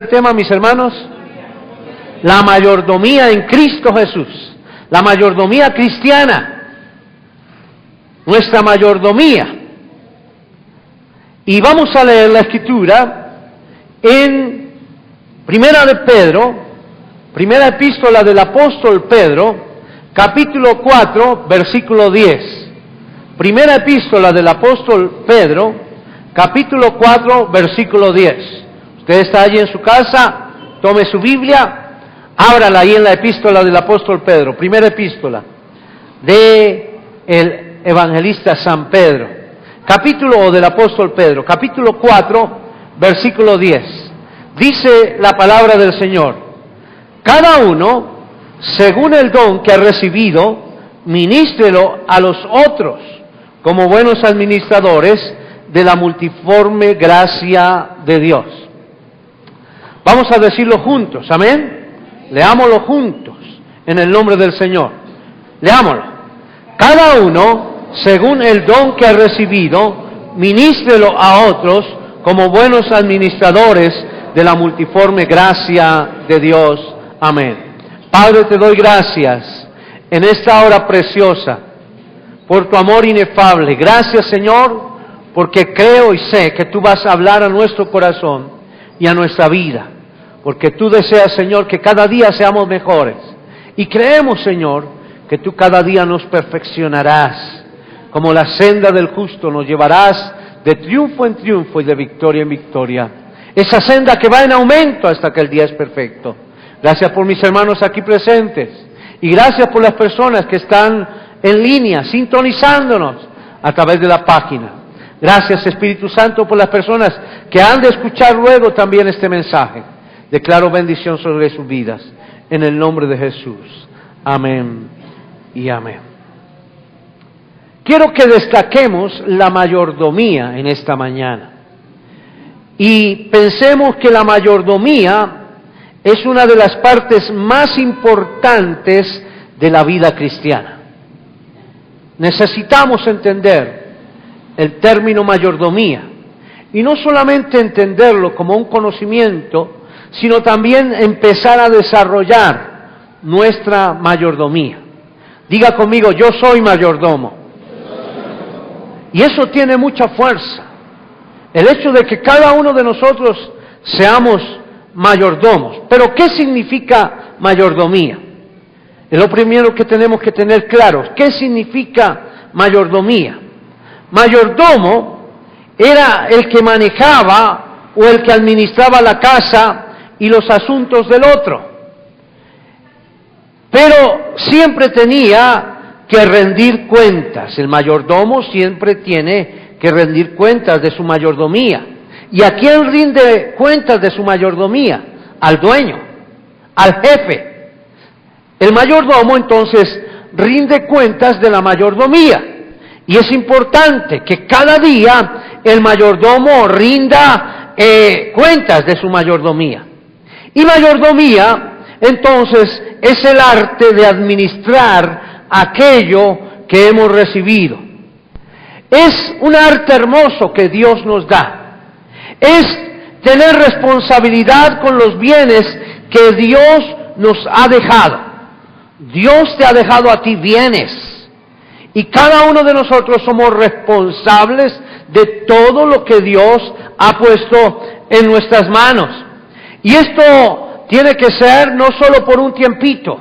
El tema, mis hermanos, la mayordomía en Cristo Jesús, la mayordomía cristiana, nuestra mayordomía. Y vamos a leer la escritura en Primera de Pedro, primera epístola del apóstol Pedro, capítulo 4, versículo 10. Primera epístola del apóstol Pedro, capítulo 4, versículo 10. Usted está allí en su casa, tome su Biblia, ábrala ahí en la epístola del apóstol Pedro, primera epístola de el evangelista San Pedro, capítulo del apóstol Pedro, capítulo 4, versículo 10. Dice la palabra del Señor: cada uno, según el don que ha recibido, ministrelo a los otros, como buenos administradores de la multiforme gracia de Dios. Vamos a decirlo juntos, amén. Leámoslo juntos, en el nombre del Señor. Leámoslo. Cada uno, según el don que ha recibido, ministrelo a otros como buenos administradores de la multiforme gracia de Dios. Amén. Padre, te doy gracias en esta hora preciosa por tu amor inefable. Gracias, Señor, porque creo y sé que tú vas a hablar a nuestro corazón y a nuestra vida, porque tú deseas, Señor, que cada día seamos mejores. Y creemos, Señor, que tú cada día nos perfeccionarás. Como la senda del justo nos llevarás de triunfo en triunfo y de victoria en victoria. Esa senda que va en aumento hasta que el día es perfecto. Gracias por mis hermanos aquí presentes. Y gracias por las personas que están en línea, sintonizándonos a través de la página. Gracias, Espíritu Santo, por las personas que han de escuchar luego también este mensaje. Declaro bendición sobre sus vidas, en el nombre de Jesús. Amén y amén. Quiero que destaquemos la mayordomía en esta mañana. Y pensemos que la mayordomía es una de las partes más importantes de la vida cristiana. Necesitamos entender el término mayordomía, y no solamente entenderlo como un conocimiento, sino también empezar a desarrollar nuestra mayordomía. Diga conmigo: yo soy mayordomo. Y eso tiene mucha fuerza. El hecho de que cada uno de nosotros seamos mayordomos. Pero ¿qué significa mayordomía? Es lo primero que tenemos que tener claro. ¿Qué significa mayordomía? Mayordomo era el que manejaba o el que administraba la casa y los asuntos del otro. Pero siempre tenía que rendir cuentas. El mayordomo siempre tiene que rendir cuentas de su mayordomía. ¿Y a quién rinde cuentas de su mayordomía? Al dueño, al jefe. El mayordomo entonces rinde cuentas de la mayordomía. Y es importante que cada día el mayordomo rinda cuentas de su mayordomía. Y mayordomía, entonces, es el arte de administrar aquello que hemos recibido. Es un arte hermoso que Dios nos da. Es tener responsabilidad con los bienes que Dios nos ha dejado. Dios te ha dejado a ti bienes. Y cada uno de nosotros somos responsables de todo lo que Dios ha puesto en nuestras manos. Y esto tiene que ser no solo por un tiempito,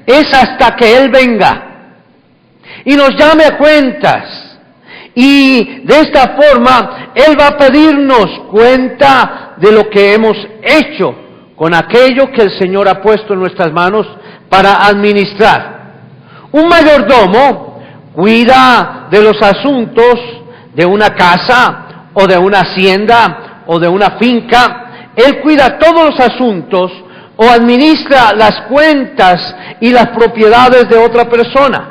es hasta que Él venga y nos llame a cuentas. Y de esta forma Él va a pedirnos cuenta de lo que hemos hecho con aquello que el Señor ha puesto en nuestras manos para administrar. Un mayordomo cuida de los asuntos de una casa o de una hacienda o de una finca. Él cuida todos los asuntos o administra las cuentas y las propiedades de otra persona.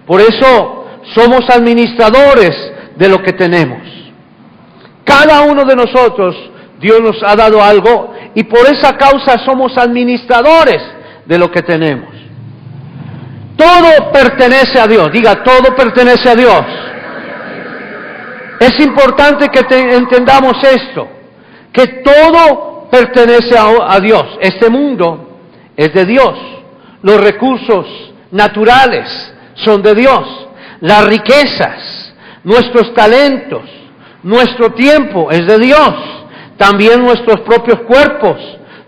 Por eso somos administradores de lo que tenemos. Cada uno de nosotros, Dios nos ha dado algo y por esa causa somos administradores de lo que tenemos. Todo pertenece a Dios. Diga: todo pertenece a Dios. Es importante que entendamos esto, que todo pertenece a Dios. Este mundo es de Dios. Los recursos naturales son de Dios. Las riquezas, nuestros talentos, nuestro tiempo es de Dios. También nuestros propios cuerpos,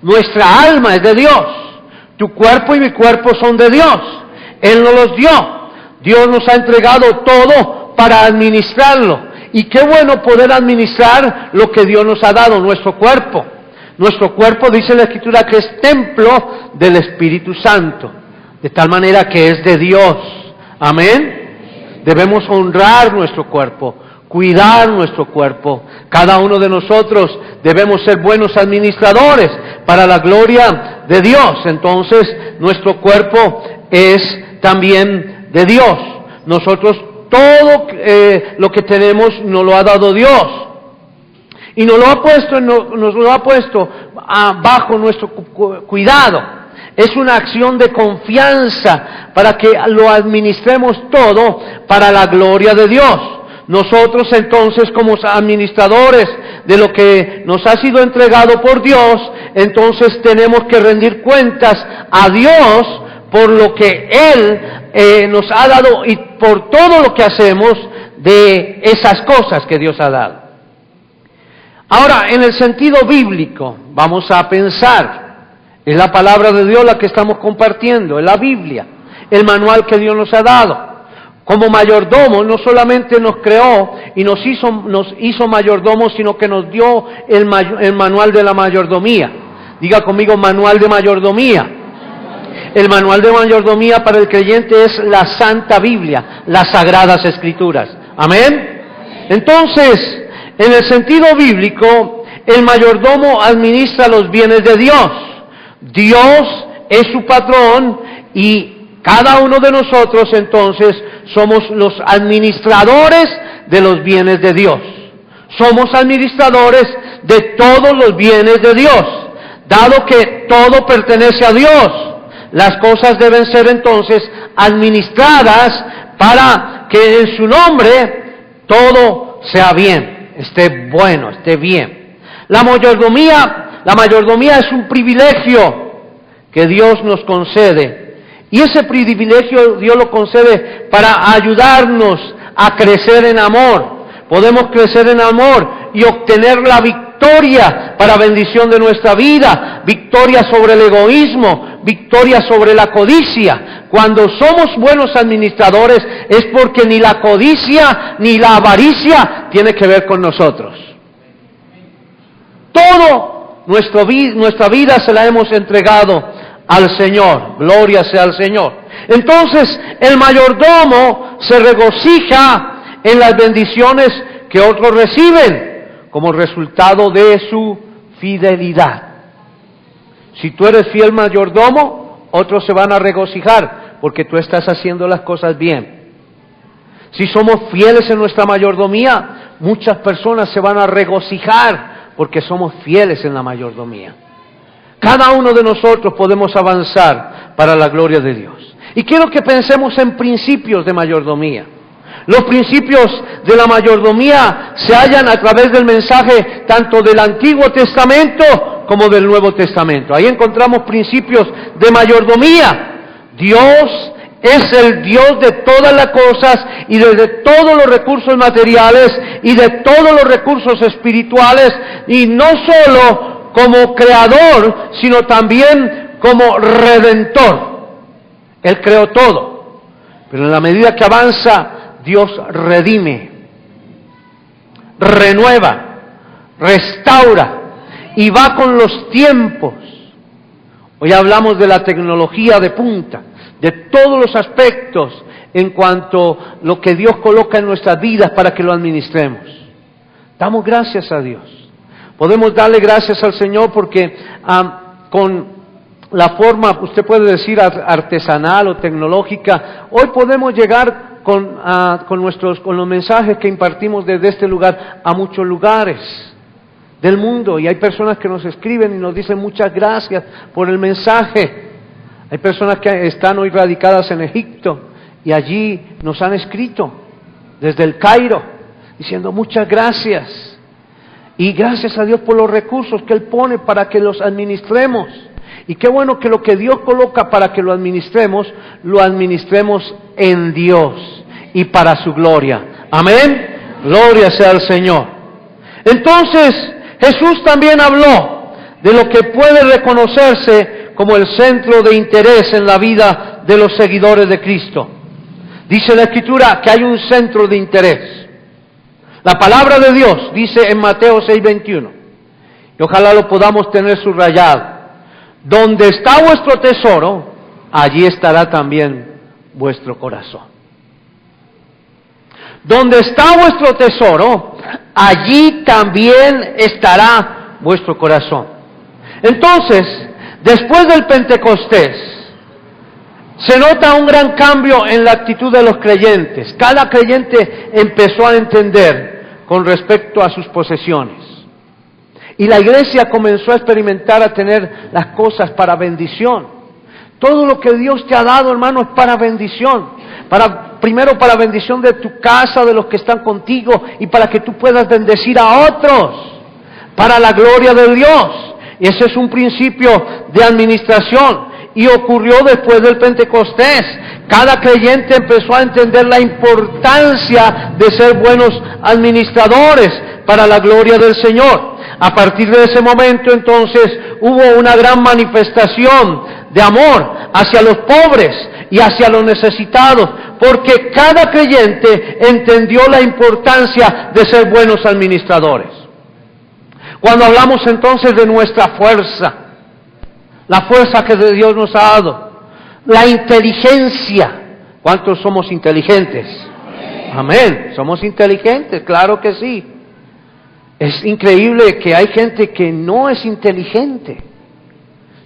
nuestra alma es de Dios. Tu cuerpo y mi cuerpo son de Dios. Él nos los dio. Dios nos ha entregado todo para administrarlo. Y qué bueno poder administrar lo que Dios nos ha dado, nuestro cuerpo. Nuestro cuerpo, dice la Escritura, que es templo del Espíritu Santo. De tal manera que es de Dios. Amén. Debemos honrar nuestro cuerpo, cuidar nuestro cuerpo. Cada uno de nosotros debemos ser buenos administradores para la gloria de Dios. Entonces, nuestro cuerpo es también de Dios. Nosotros todo lo que tenemos nos lo ha dado Dios. Y nos lo ha puesto bajo nuestro cuidado. Es una acción de confianza para que lo administremos todo para la gloria de Dios. Nosotros entonces, como administradores de lo que nos ha sido entregado por Dios, entonces tenemos que rendir cuentas a Dios por lo que Él nos ha dado y por todo lo que hacemos de esas cosas que Dios ha dado. Ahora, en el sentido bíblico, vamos a pensar, es la palabra de Dios la que estamos compartiendo, es la Biblia, el manual que Dios nos ha dado. Como mayordomo, no solamente nos creó y nos hizo mayordomos, sino que nos dio el manual de la mayordomía. Diga conmigo, manual de mayordomía. El manual de mayordomía para el creyente es la Santa Biblia, las Sagradas Escrituras. Amén. Entonces, en el sentido bíblico, el mayordomo administra los bienes de Dios. Dios es su patrón y cada uno de nosotros entonces somos los administradores de los bienes de Dios. Somos administradores de todos los bienes de Dios. Dado que todo pertenece a Dios, las cosas deben ser entonces administradas para que en su nombre todo sea bien, esté bueno, esté bien. La mayordomía es un privilegio que Dios nos concede. Y ese privilegio Dios lo concede para ayudarnos a crecer en amor. Podemos crecer en amor y obtener la victoria para bendición de nuestra vida, victoria sobre el egoísmo, victoria sobre la codicia. Cuando somos buenos administradores es porque ni la codicia ni la avaricia tiene que ver con nosotros. Todo nuestra vida se la hemos entregado al Señor, gloria sea al Señor. Entonces el mayordomo se regocija en las bendiciones que otros reciben como resultado de su fidelidad. Si tú eres fiel mayordomo, otros se van a regocijar porque tú estás haciendo las cosas bien. Si somos fieles en nuestra mayordomía, muchas personas se van a regocijar porque somos fieles en la mayordomía. Cada uno de nosotros podemos avanzar para la gloria de Dios. Y quiero que pensemos en principios de mayordomía. Los principios de la mayordomía se hallan a través del mensaje tanto del Antiguo Testamento como del Nuevo Testamento. Ahí encontramos principios de mayordomía. Dios es el Dios de todas las cosas y de todos los recursos materiales y de todos los recursos espirituales, y no solo como creador, sino también como redentor. Él creó todo, pero en la medida que avanza, Dios redime, renueva, restaura y va con los tiempos. Hoy hablamos de la tecnología de punta, de todos los aspectos en cuanto a lo que Dios coloca en nuestras vidas para que lo administremos. Damos gracias a Dios. Podemos darle gracias al Señor porque con la forma, usted puede decir artesanal o tecnológica, hoy podemos llegar con los mensajes que impartimos desde este lugar a muchos lugares del mundo, y hay personas que nos escriben y nos dicen muchas gracias por el mensaje. Hay personas que están hoy radicadas en Egipto y allí nos han escrito desde el Cairo diciendo muchas gracias. Y gracias a Dios por los recursos que Él pone para que los administremos. Y qué bueno que lo que Dios coloca para que lo administremos en Dios y para su gloria. Amén. Gloria sea al Señor. Entonces, Jesús también habló de lo que puede reconocerse como el centro de interés en la vida de los seguidores de Cristo. Dice la Escritura que hay un centro de interés. La palabra de Dios dice en Mateo 6:21, y ojalá lo podamos tener subrayado: donde está vuestro tesoro, allí estará también vuestro corazón. Donde está vuestro tesoro, allí también estará vuestro corazón. Entonces, después del Pentecostés, se nota un gran cambio en la actitud de los creyentes. Cada creyente empezó a entender con respecto a sus posesiones. Y la iglesia comenzó a experimentar, a tener las cosas para bendición. Todo lo que Dios te ha dado, hermano, es para bendición. Primero para bendición de tu casa, de los que están contigo, y para que tú puedas bendecir a otros, para la gloria de Dios. Y ese es un principio de administración. Y ocurrió después del Pentecostés. Cada creyente empezó a entender la importancia de ser buenos administradores para la gloria del Señor. A partir de ese momento, entonces, hubo una gran manifestación de amor hacia los pobres y hacia los necesitados, porque cada creyente entendió la importancia de ser buenos administradores. Cuando hablamos entonces de nuestra fuerza, la fuerza que de Dios nos ha dado, la inteligencia. ¿Cuántos somos inteligentes? Amén. Somos inteligentes, claro que sí. Es increíble que hay gente que no es inteligente.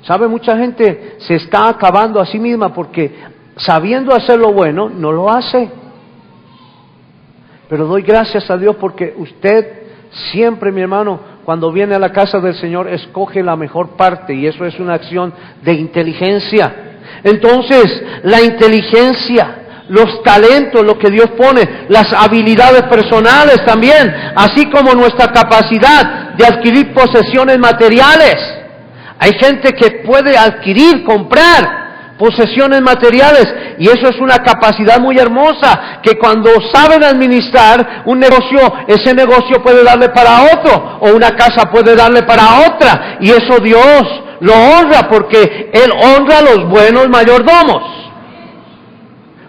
¿Sabe? Mucha gente se está acabando a sí misma porque sabiendo hacer lo bueno, no lo hace. Pero doy gracias a Dios porque usted siempre, mi hermano, cuando viene a la casa del Señor, escoge la mejor parte, y eso es una acción de inteligencia. Entonces, la inteligencia, los talentos, lo que Dios pone, las habilidades personales también, así como nuestra capacidad de adquirir posesiones materiales. Hay gente que puede adquirir, comprar posesiones materiales, y eso es una capacidad muy hermosa, que cuando saben administrar un negocio, ese negocio puede darle para otro, o una casa puede darle para otra, y eso Dios lo honra, porque Él honra a los buenos mayordomos,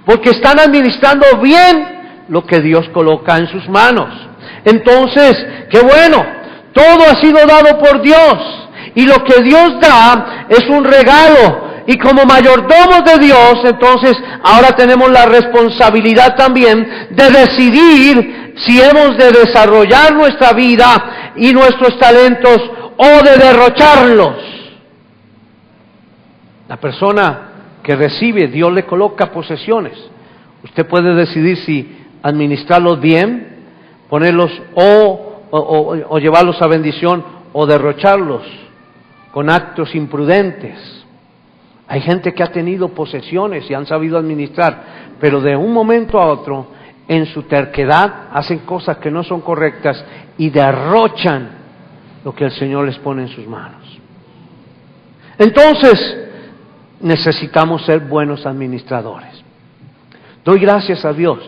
porque están administrando bien lo que Dios coloca en sus manos. Entonces, qué bueno, todo ha sido dado por Dios, y lo que Dios da es un regalo. Y como mayordomos de Dios, entonces, ahora tenemos la responsabilidad también de decidir si hemos de desarrollar nuestra vida y nuestros talentos o de derrocharlos. La persona que recibe, Dios le coloca posesiones. Usted puede decidir si administrarlos bien, ponerlos o llevarlos a bendición, o derrocharlos con actos imprudentes. Hay gente que ha tenido posesiones y han sabido administrar, pero de un momento a otro, en su terquedad, hacen cosas que no son correctas y derrochan lo que el Señor les pone en sus manos. Entonces, necesitamos ser buenos administradores. Doy gracias a Dios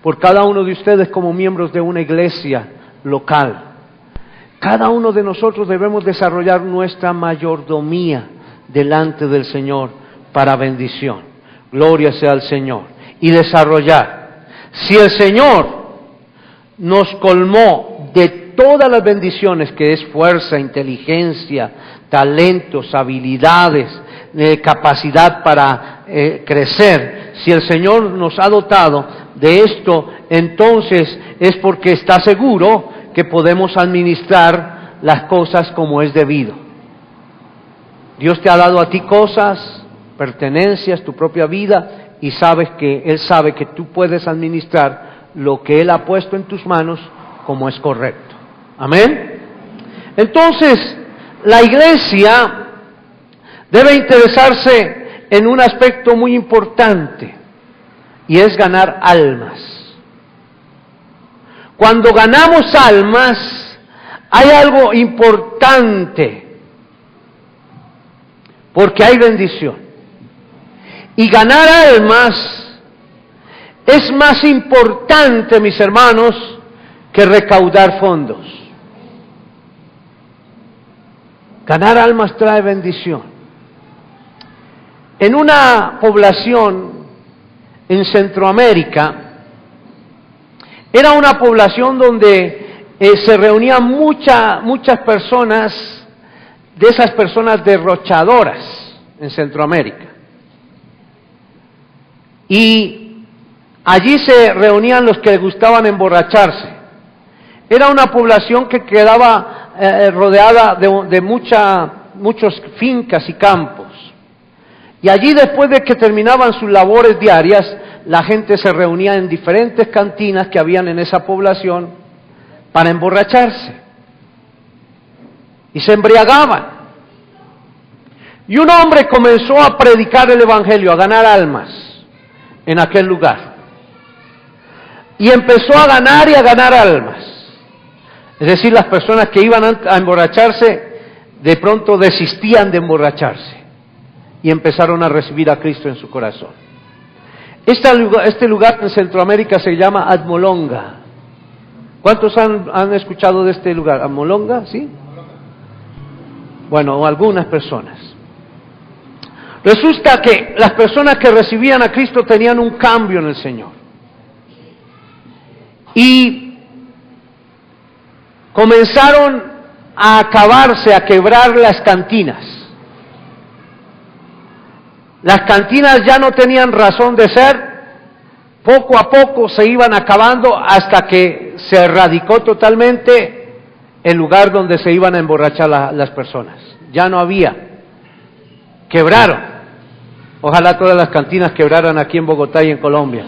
por cada uno de ustedes como miembros de una iglesia local. Cada uno de nosotros debemos desarrollar nuestra mayordomía delante del Señor para bendición. Gloria sea al Señor. Y desarrollar. Si el Señor nos colmó de todas las bendiciones, que es fuerza, inteligencia, talentos, habilidades, capacidad para crecer, si el Señor nos ha dotado de esto, entonces es porque está seguro que podemos administrar las cosas como es debido. Dios te ha dado a ti cosas, pertenencias, tu propia vida, y Él sabe que tú puedes administrar lo que Él ha puesto en tus manos como es correcto. Amén. Entonces, la iglesia debe interesarse en un aspecto muy importante, y es ganar almas. Cuando ganamos almas, hay algo importante, porque hay bendición. Y ganar almas es más importante, mis hermanos, que recaudar fondos. Ganar almas trae bendición. En una población en Centroamérica, era una población donde se reunían muchas personas, de esas personas derrochadoras en Centroamérica. Y allí se reunían los que gustaban emborracharse. Era una población que quedaba rodeada de muchos fincas y campos. Y allí, después de que terminaban sus labores diarias, la gente se reunía en diferentes cantinas que habían en esa población para emborracharse. Y se embriagaban. Y un hombre comenzó a predicar el Evangelio, a ganar almas en aquel lugar. Y empezó a ganar y a ganar almas. Es decir, las personas que iban a emborracharse, de pronto desistían de emborracharse y empezaron a recibir a Cristo en su corazón. Este lugar en Centroamérica se llama Almolonga. ¿Cuántos han escuchado de este lugar? ¿Almolonga? ¿Sí? Bueno, algunas personas. Resulta que las personas que recibían a Cristo tenían un cambio en el Señor. Y comenzaron a acabarse, a quebrar las cantinas. Las cantinas ya no tenían razón de ser, poco a poco se iban acabando hasta que se erradicó totalmente el lugar donde se iban a emborrachar las personas. Ya no había, quebraron. Ojalá todas las cantinas quebraran aquí en Bogotá y en Colombia.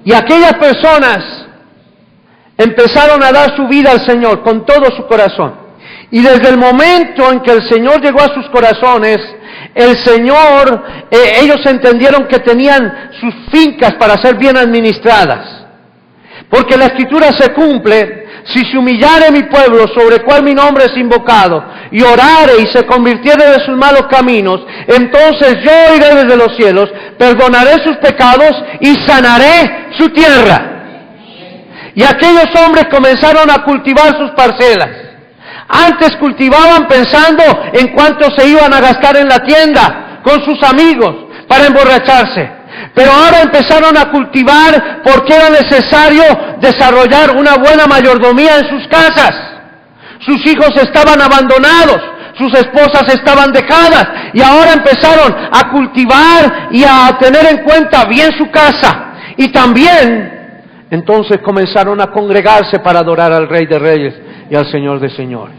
Y aquellas personas empezaron a dar su vida al Señor con todo su corazón. Y desde el momento en que el Señor llegó a sus corazones, ellos entendieron que tenían sus fincas para ser bien administradas. Porque la Escritura se cumple: si se humillare mi pueblo, sobre cual mi nombre es invocado, y orare y se convirtiere de sus malos caminos, entonces yo iré desde los cielos, perdonaré sus pecados y sanaré su tierra. Y aquellos hombres comenzaron a cultivar sus parcelas. Antes cultivaban pensando en cuánto se iban a gastar en la tienda con sus amigos para emborracharse. Pero ahora empezaron a cultivar porque era necesario desarrollar una buena mayordomía en sus casas. Sus hijos estaban abandonados, sus esposas estaban dejadas, y ahora empezaron a cultivar y a tener en cuenta bien su casa. Y también entonces comenzaron a congregarse para adorar al Rey de Reyes y al Señor de Señores.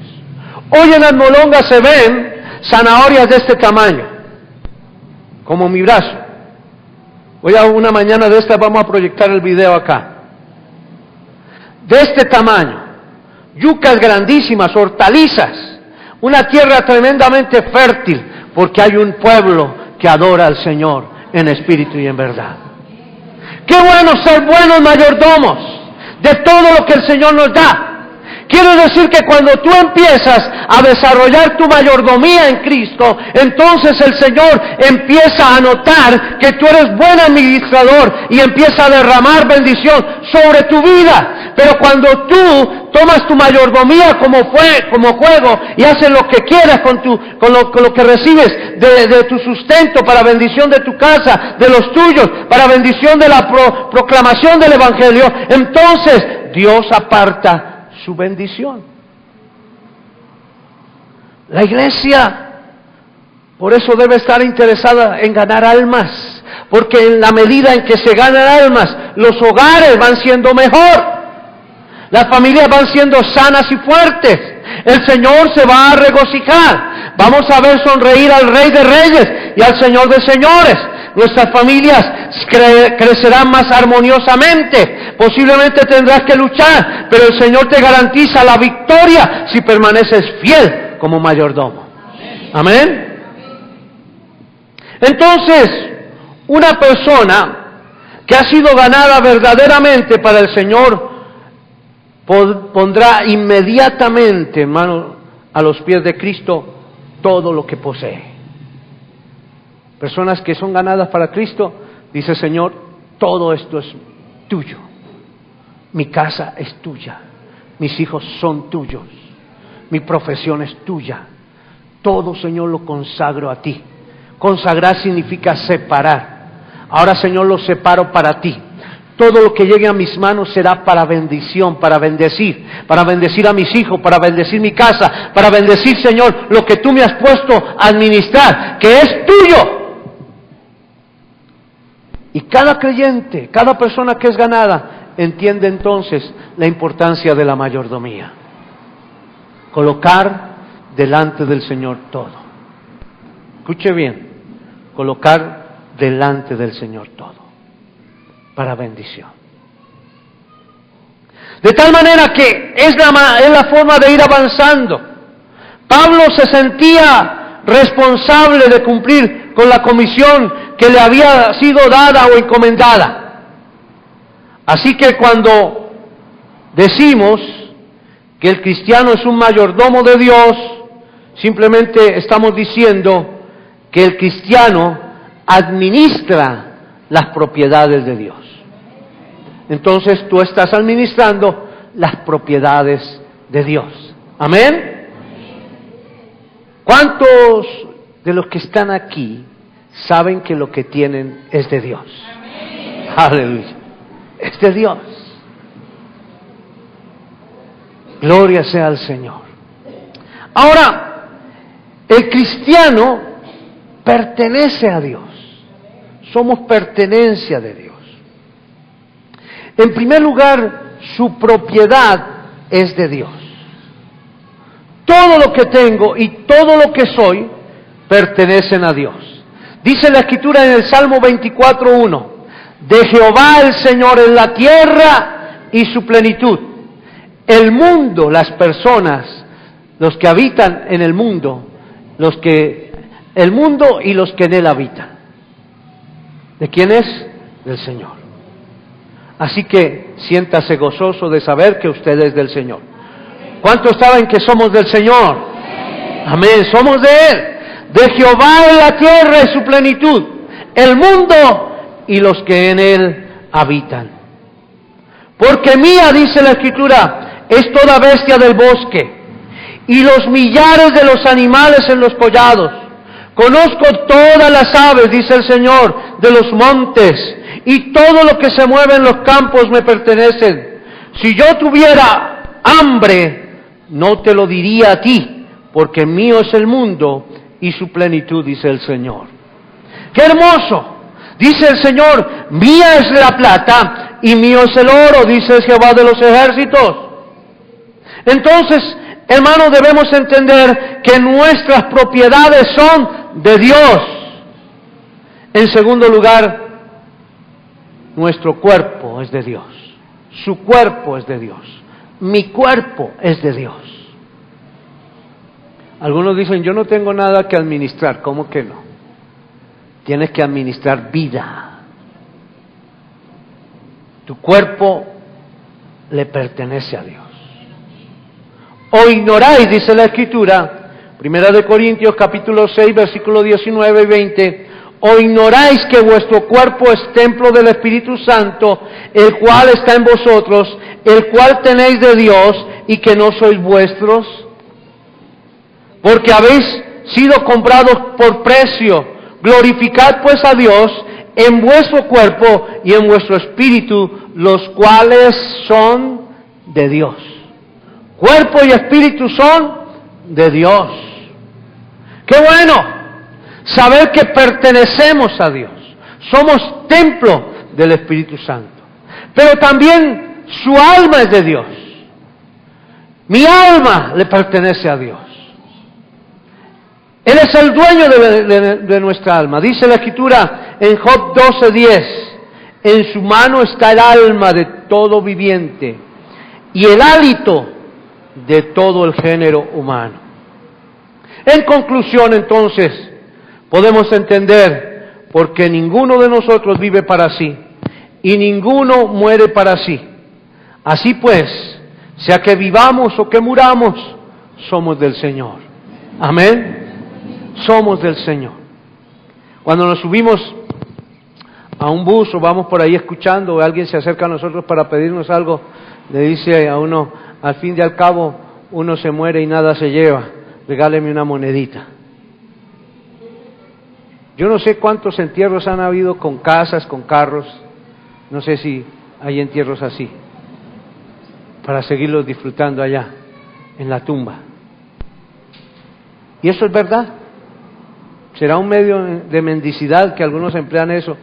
Hoy en Almolonga se ven zanahorias de este tamaño, como mi brazo. Hoy a una mañana de estas vamos a proyectar el video acá. De este tamaño, yucas grandísimas, hortalizas, una tierra tremendamente fértil, porque hay un pueblo que adora al Señor en espíritu y en verdad. Qué bueno ser buenos mayordomos de todo lo que el Señor nos da. Quiero decir que cuando tú empiezas a desarrollar tu mayordomía en Cristo, entonces el Señor empieza a notar que tú eres buen administrador y empieza a derramar bendición sobre tu vida. Pero cuando tú tomas tu mayordomía como juego y haces lo que quieras con lo que recibes de tu sustento para bendición de tu casa, de los tuyos, para bendición de la proclamación del Evangelio, entonces Dios aparta su bendición. La iglesia, por eso debe estar interesada en ganar almas, porque en la medida en que se ganan almas, los hogares van siendo mejor, las familias van siendo sanas y fuertes, el Señor se va a regocijar, vamos a ver sonreír al Rey de Reyes y al Señor de Señores. Nuestras familias crecerán más armoniosamente. Posiblemente tendrás que luchar, pero el Señor te garantiza la victoria si permaneces fiel como mayordomo. Amén. Entonces, una persona que ha sido ganada verdaderamente para el Señor pondrá inmediatamente, hermano, a los pies de Cristo todo lo que posee. Personas que son ganadas para Cristo, dice el Señor, todo esto es tuyo. Mi casa es tuya, mis hijos son tuyos, mi profesión es tuya. Todo, Señor, lo consagro a ti. Consagrar significa separar. Ahora, Señor, lo separo para ti. Todo lo que llegue a mis manos será para bendición, para bendecir a mis hijos, para bendecir mi casa, para bendecir, Señor, lo que tú me has puesto a administrar, que es tuyo. Y cada creyente, cada persona que es ganada, entiende entonces la importancia de la mayordomía. Colocar delante del Señor todo. Escuche bien, colocar delante del Señor todo, para bendición. De tal manera que es la forma de ir avanzando. Pablo se sentía responsable de cumplir con la comisión que le había sido dada o encomendada. Así que cuando decimos que el cristiano es un mayordomo de Dios, simplemente estamos diciendo que el cristiano administra las propiedades de Dios. Entonces tú estás administrando las propiedades de Dios. ¿Amén? ¿Cuántos de los que están aquí saben que lo que tienen es de Dios? Aleluya. Es de Dios. Gloria sea al Señor. Ahora, el cristiano pertenece a Dios. Somos pertenencia de Dios. En primer lugar, su propiedad es de Dios. Todo lo que tengo y todo lo que soy pertenecen a Dios. Dice la Escritura en el Salmo 24:1: de Jehová el Señor es la tierra y su plenitud. El mundo, las personas, los que habitan en el mundo, el mundo y los que en él habitan. ¿De quién es? Del Señor. Así que siéntase gozoso de saber que usted es del Señor. ¿Cuántos saben que somos del Señor? Amén, somos de Él. De Jehová es la tierra y su plenitud, el mundo y los que en él habitan. Porque mía, dice la Escritura, es toda bestia del bosque y los millares de los animales en los collados. Conozco todas las aves, dice el Señor, de los montes, y todo lo que se mueve en los campos me pertenecen. Si yo tuviera hambre, no te lo diría a ti, porque mío es el mundo y su plenitud, dice el Señor. ¡Qué hermoso! Dice el Señor, mía es la plata y mío es el oro, dice Jehová de los ejércitos. Entonces, hermanos, debemos entender que nuestras propiedades son de Dios. En segundo lugar, nuestro cuerpo es de Dios. Su cuerpo es de Dios. Mi cuerpo es de Dios. Algunos dicen, yo no tengo nada que administrar. ¿Cómo que no? Tienes que administrar vida. Tu cuerpo le pertenece a Dios. O ignoráis, dice la Escritura, 1 Corintios capítulo 6, versículos 19 y 20, o ignoráis que vuestro cuerpo es templo del Espíritu Santo, el cual está en vosotros, el cual tenéis de Dios, y que no sois vuestros, porque habéis sido comprados por precio. Glorificad pues a Dios en vuestro cuerpo y en vuestro espíritu, los cuales son de Dios. Cuerpo y espíritu son de Dios. ¡Qué bueno! Saber que pertenecemos a Dios. Somos templo del Espíritu Santo. Pero también su alma es de Dios. Mi alma le pertenece a Dios. Él es el dueño de nuestra alma. Dice la Escritura en Job 12:10, en su mano está el alma de todo viviente y el hálito de todo el género humano. En conclusión, entonces, podemos entender por qué ninguno de nosotros vive para sí y ninguno muere para sí. Así pues, Sea que vivamos o que muramos, somos del Señor. Amén. Somos del Señor. Cuando nos subimos a un bus o vamos por ahí escuchando o alguien se acerca a nosotros para pedirnos algo, le dice a uno, al fin y al cabo, uno se muere y nada se lleva, regáleme una monedita. Yo no sé cuántos entierros han habido con casas, con carros, no sé si hay entierros así, para seguirlos disfrutando allá, en la tumba. Y eso es verdad. Será un medio de mendicidad que algunos emplean eso,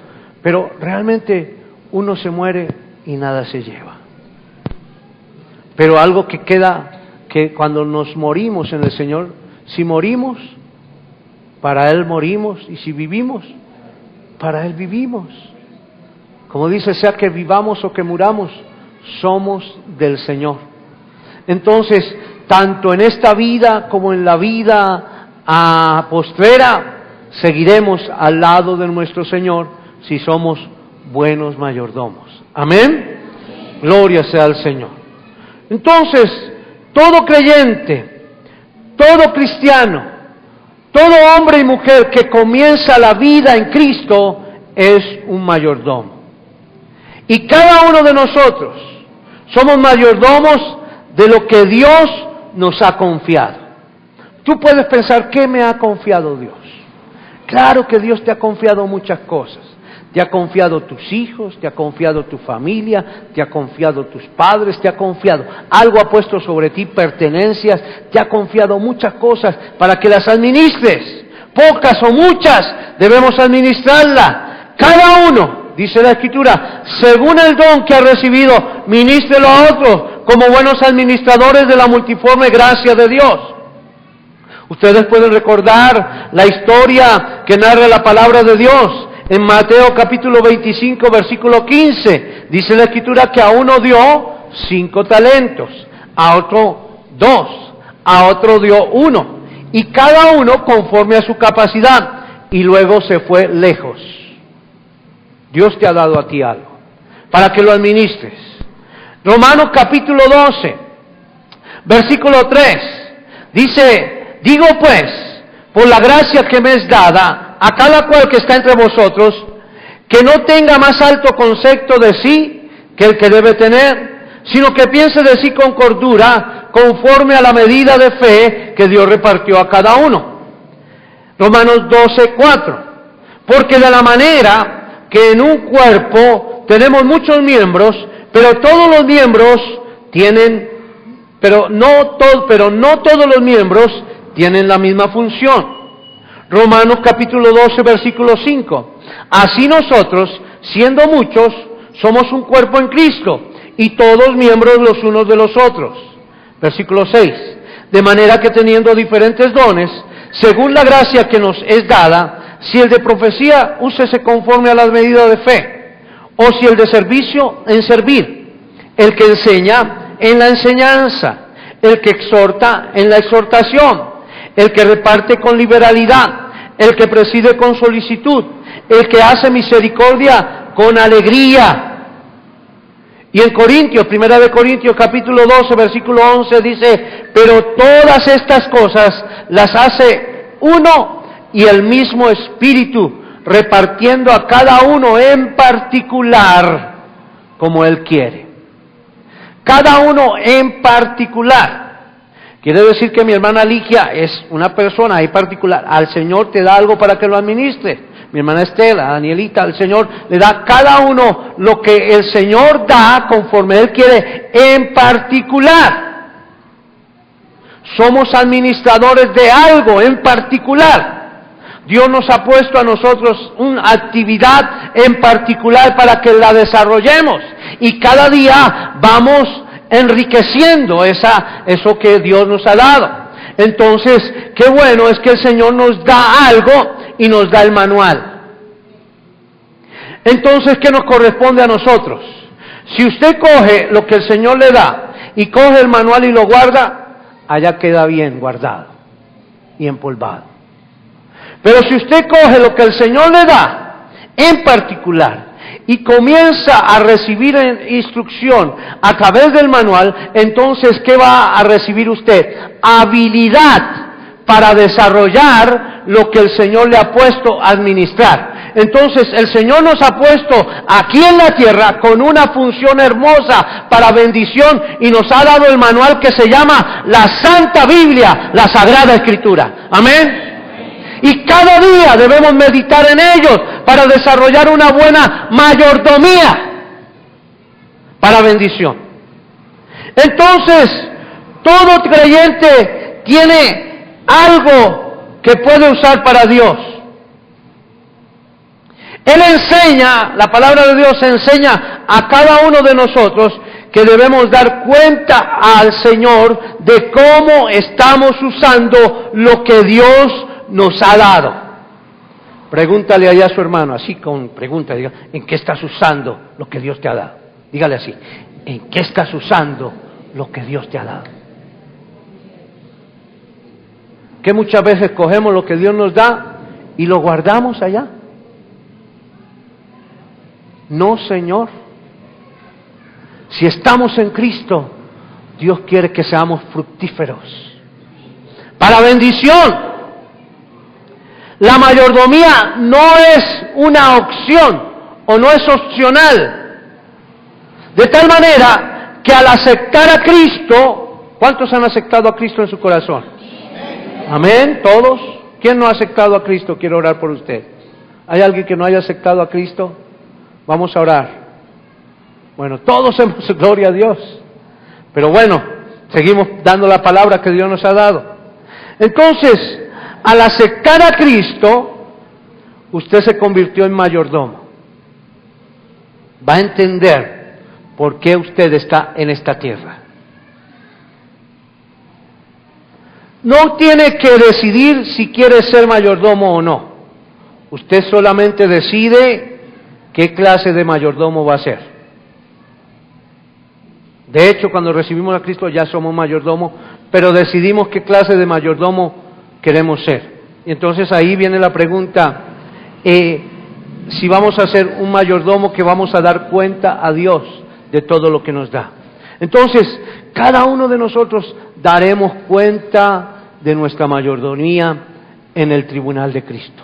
pero realmente uno se muere y nada se lleva. Pero algo que queda, que cuando nos morimos en el Señor, si morimos, para Él morimos, y si vivimos, para Él vivimos. Como dice, sea que vivamos o que muramos, somos del Señor. Entonces, tanto en esta vida como en la vida postrera, seguiremos al lado de nuestro Señor si somos buenos mayordomos. Amén. Gloria sea al Señor. Entonces, todo creyente, todo cristiano, todo hombre y mujer que comienza la vida en Cristo es un mayordomo. Y cada uno de nosotros somos mayordomos de lo que Dios nos ha confiado. Tú puedes pensar, ¿qué me ha confiado Dios? Claro que Dios te ha confiado muchas cosas. Te ha confiado tus hijos, te ha confiado tu familia, te ha confiado tus padres, te ha confiado. Algo ha puesto sobre ti, pertenencias, te ha confiado muchas cosas para que las administres. Pocas o muchas, debemos administrarlas. Cada uno, dice la Escritura, según el don que ha recibido, ministrelo a otros, como buenos administradores de la multiforme gracia de Dios. Ustedes pueden recordar la historia que narra la palabra de Dios. En Mateo capítulo 25, versículo 15, dice la Escritura que a uno dio 5 talentos, a otro 2, a otro dio 1, y cada uno conforme a su capacidad, y luego se fue lejos. Dios te ha dado a ti algo, para que lo administres. Romanos capítulo 12, versículo 3, dice, digo pues, por la gracia que me es dada, a cada cual que está entre vosotros, que no tenga más alto concepto de sí que el que debe tener, sino que piense de sí con cordura, conforme a la medida de fe que Dios repartió a cada uno. Romanos 12:4, porque de la manera que en un cuerpo tenemos muchos miembros, pero todos los miembros tienen, pero no todos los miembros tienen la misma función. Romanos capítulo 12, versículo 5. Así nosotros, siendo muchos, somos un cuerpo en Cristo, y todos miembros los unos de los otros. Versículo 6. De manera que teniendo diferentes dones, según la gracia que nos es dada, si el de profecía, úsese conforme a las medidas de fe, o si el de servicio, en servir, el que enseña, en la enseñanza, el que exhorta, en la exhortación, el que reparte con liberalidad, el que preside con solicitud, el que hace misericordia con alegría. Y en Corintios, 1 de Corintios capítulo 12, versículo 11 dice, pero todas estas cosas las hace uno y el mismo Espíritu, repartiendo a cada uno en particular como Él quiere. Cada uno en particular. Quiere decir que mi hermana Ligia es una persona en particular. Al Señor te da algo para que lo administre. Mi hermana Estela, Danielita, al Señor le da a cada uno lo que el Señor da conforme Él quiere en particular. Somos administradores de algo en particular. Dios nos ha puesto a nosotros una actividad en particular para que la desarrollemos. Y cada día vamos enriqueciendo eso que Dios nos ha dado. Entonces, qué bueno es que el Señor nos da algo y nos da el manual. Entonces, ¿qué nos corresponde a nosotros? Si usted coge lo que el Señor le da y coge el manual y lo guarda, allá queda bien guardado y empolvado. Pero si usted coge lo que el Señor le da en particular y comienza a recibir instrucción a través del manual, entonces, ¿qué va a recibir usted? Habilidad para desarrollar lo que el Señor le ha puesto a administrar. Entonces, el Señor nos ha puesto aquí en la tierra con una función hermosa para bendición y nos ha dado el manual que se llama la Santa Biblia, la Sagrada Escritura. Amén. Y cada día debemos meditar en ellos para desarrollar una buena mayordomía para bendición. Entonces, todo creyente tiene algo que puede usar para Dios. Él enseña, la palabra de Dios enseña a cada uno de nosotros que debemos dar cuenta al Señor de cómo estamos usando lo que Dios nos ha dado. Pregúntale allá a su hermano, así con pregunta, diga, ¿en qué estás usando lo que Dios te ha dado? Dígale así, ¿en qué estás usando lo que Dios te ha dado? Que muchas veces cogemos lo que Dios nos da y lo guardamos allá. No, Señor. Si estamos en Cristo, Dios quiere que seamos fructíferos. Para bendición. La mayordomía no es una opción o no es opcional. De tal manera que al aceptar a Cristo, ¿cuántos han aceptado a Cristo en su corazón? Amén, todos. ¿Quién no ha aceptado a Cristo? Quiero orar por usted. ¿Hay alguien que no haya aceptado a Cristo? Vamos a orar. Bueno, todos hemos, gloria a Dios. Pero bueno, seguimos dando la palabra que Dios nos ha dado. Entonces, al aceptar a Cristo, usted se convirtió en mayordomo. Va a entender por qué usted está en esta tierra. No tiene que decidir si quiere ser mayordomo o no. Usted solamente decide qué clase de mayordomo va a ser. De hecho, cuando recibimos a Cristo ya somos mayordomos, pero decidimos qué clase de mayordomo queremos ser. Y entonces ahí viene la pregunta, si vamos a ser un mayordomo que vamos a dar cuenta a Dios de todo lo que nos da. Entonces, cada uno de nosotros daremos cuenta de nuestra mayordomía en el tribunal de Cristo.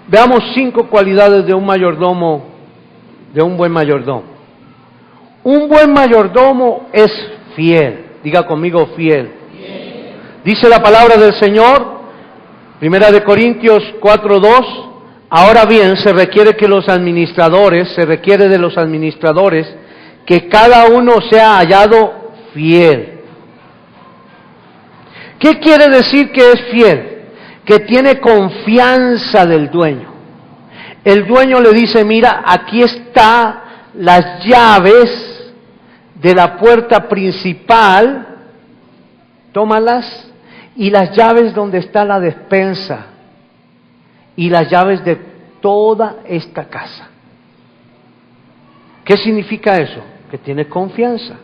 Veamos 5 cualidades de un mayordomo, de un buen mayordomo. Un buen mayordomo es fiel. Diga conmigo, fiel. Dice la palabra del Señor, 1 Corintios 4:2, ahora bien, se requiere de los administradores, que cada uno sea hallado fiel. ¿Qué quiere decir que es fiel? Que tiene confianza del dueño. El dueño le dice, mira, aquí están las llaves de la puerta principal, tómalas, y las llaves donde está la despensa, y las llaves de toda esta casa. ¿Qué significa eso? Que tiene confianza.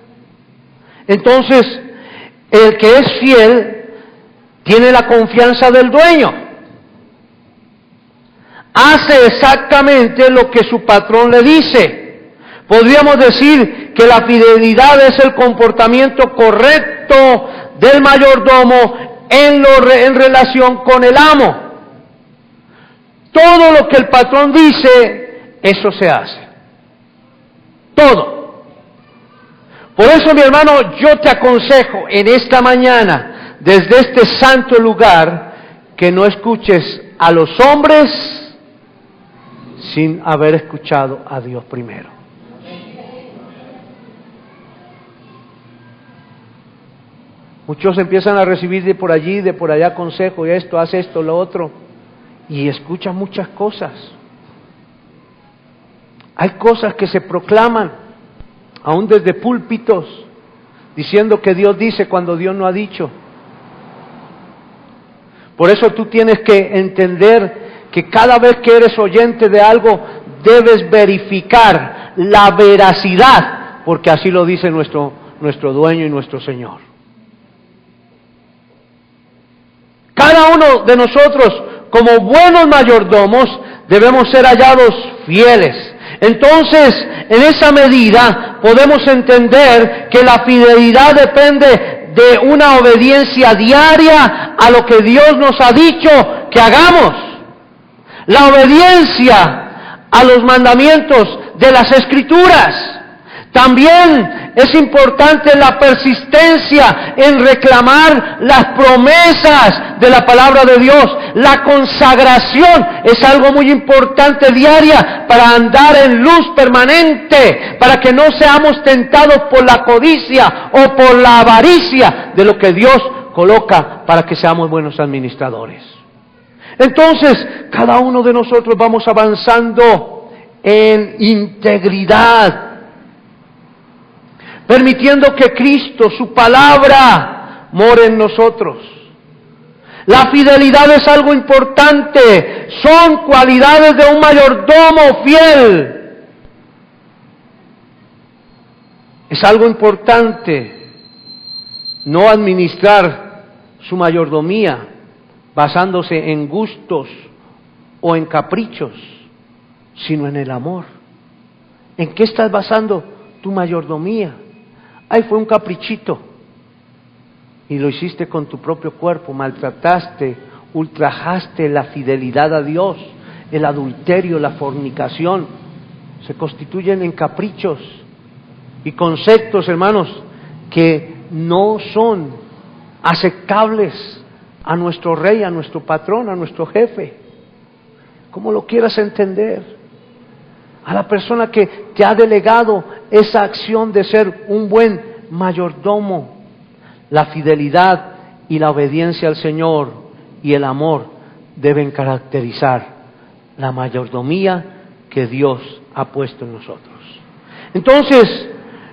Entonces, el que es fiel tiene la confianza del dueño. Hace exactamente lo que su patrón le dice. Podríamos decir que la fidelidad es el comportamiento correcto del mayordomo en relación con el amo. Todo lo que el patrón dice, eso se hace. Todo. Por eso, mi hermano, yo te aconsejo en esta mañana, desde este santo lugar, que no escuches a los hombres sin haber escuchado a Dios primero. Muchos empiezan a recibir de por allí, de por allá consejo, y esto, haz esto, lo otro, y escuchan muchas cosas. Hay cosas que se proclaman, aún desde púlpitos, diciendo que Dios dice cuando Dios no ha dicho. Por eso tú tienes que entender que cada vez que eres oyente de algo, debes verificar la veracidad, porque así lo dice nuestro dueño y nuestro Señor. Cada uno de nosotros, como buenos mayordomos, debemos ser hallados fieles. Entonces, en esa medida podemos entender que la fidelidad depende de una obediencia diaria a lo que Dios nos ha dicho que hagamos. La obediencia a los mandamientos de las Escrituras. También es importante la persistencia en reclamar las promesas de la palabra de Dios. La consagración es algo muy importante diaria para andar en luz permanente, para que no seamos tentados por la codicia o por la avaricia de lo que Dios coloca para que seamos buenos administradores. Entonces, cada uno de nosotros vamos avanzando en integridad, permitiendo que Cristo, su palabra, more en nosotros. La fidelidad es algo importante, son cualidades de un mayordomo fiel. Es algo importante no administrar su mayordomía basándose en gustos o en caprichos, sino en el amor. ¿En qué estás basando tu mayordomía? Ay, fue un caprichito. Y lo hiciste con tu propio cuerpo, maltrataste, ultrajaste la fidelidad a Dios, el adulterio, la fornicación, se constituyen en caprichos y conceptos, hermanos, que no son aceptables a nuestro rey, a nuestro patrón, a nuestro jefe, como lo quieras entender. A la persona que te ha delegado esa acción de ser un buen mayordomo. La fidelidad y la obediencia al Señor y el amor deben caracterizar la mayordomía que Dios ha puesto en nosotros. Entonces,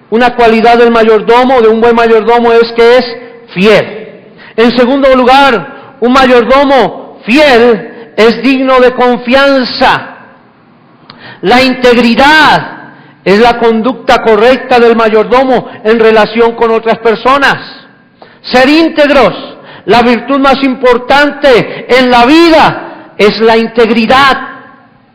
una cualidad del mayordomo, de un buen mayordomo, es que es fiel. En segundo lugar, un mayordomo fiel es digno de confianza. La integridad es la conducta correcta del mayordomo en relación con otras personas. Ser íntegros, la virtud más importante en la vida es la integridad.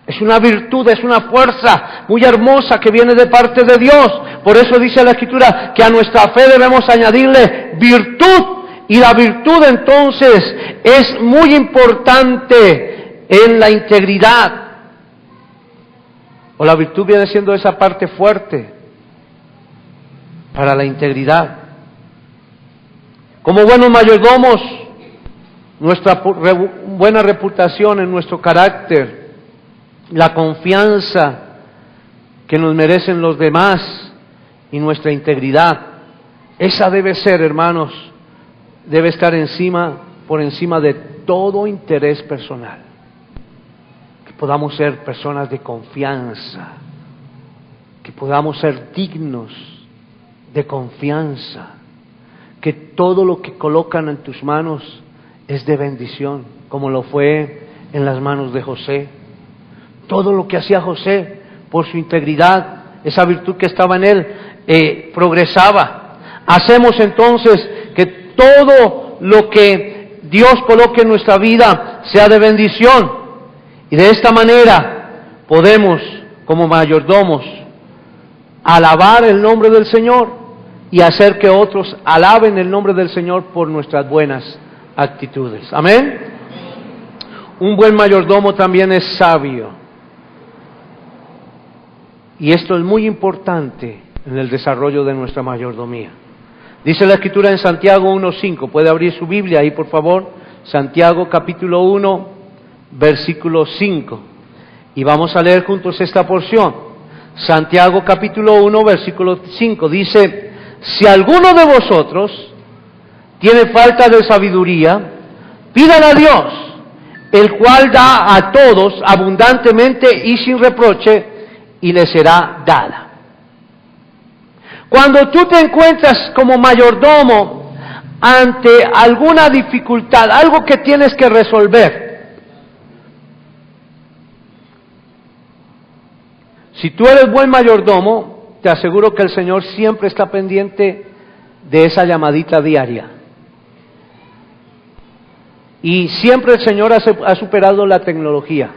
Es una virtud, es una fuerza muy hermosa que viene de parte de Dios. Por eso dice la Escritura que a nuestra fe debemos añadirle virtud. Y la virtud entonces es muy importante en la integridad. O la virtud viene siendo esa parte fuerte para la integridad. Como buenos mayordomos, nuestra buena reputación en nuestro carácter, la confianza que nos merecen los demás y nuestra integridad, esa debe ser, hermanos, debe estar por encima de todo interés personal. Podamos ser personas de confianza, que podamos ser dignos de confianza, que todo lo que colocan en tus manos es de bendición, como lo fue en las manos de José. Todo lo que hacía José por su integridad, esa virtud que estaba en él, progresaba. Hacemos entonces que todo lo que Dios coloque en nuestra vida sea de bendición. Y de esta manera podemos, como mayordomos, alabar el nombre del Señor y hacer que otros alaben el nombre del Señor por nuestras buenas actitudes. Amén. Un buen mayordomo también es sabio. Y esto es muy importante en el desarrollo de nuestra mayordomía. Dice la Escritura en Santiago 1:5. ¿Puede abrir su Biblia ahí, por favor? Santiago capítulo 1. Versículo 5, y vamos a leer juntos esta porción. Santiago capítulo 1, versículo 5, dice: si alguno de vosotros tiene falta de sabiduría, pídala a Dios, el cual da a todos abundantemente y sin reproche, y le será dada. Cuando tú te encuentras como mayordomo ante alguna dificultad, algo que tienes que resolver, si tú eres buen mayordomo, te aseguro que el Señor siempre está pendiente de esa llamadita diaria. Y siempre el Señor ha superado la tecnología.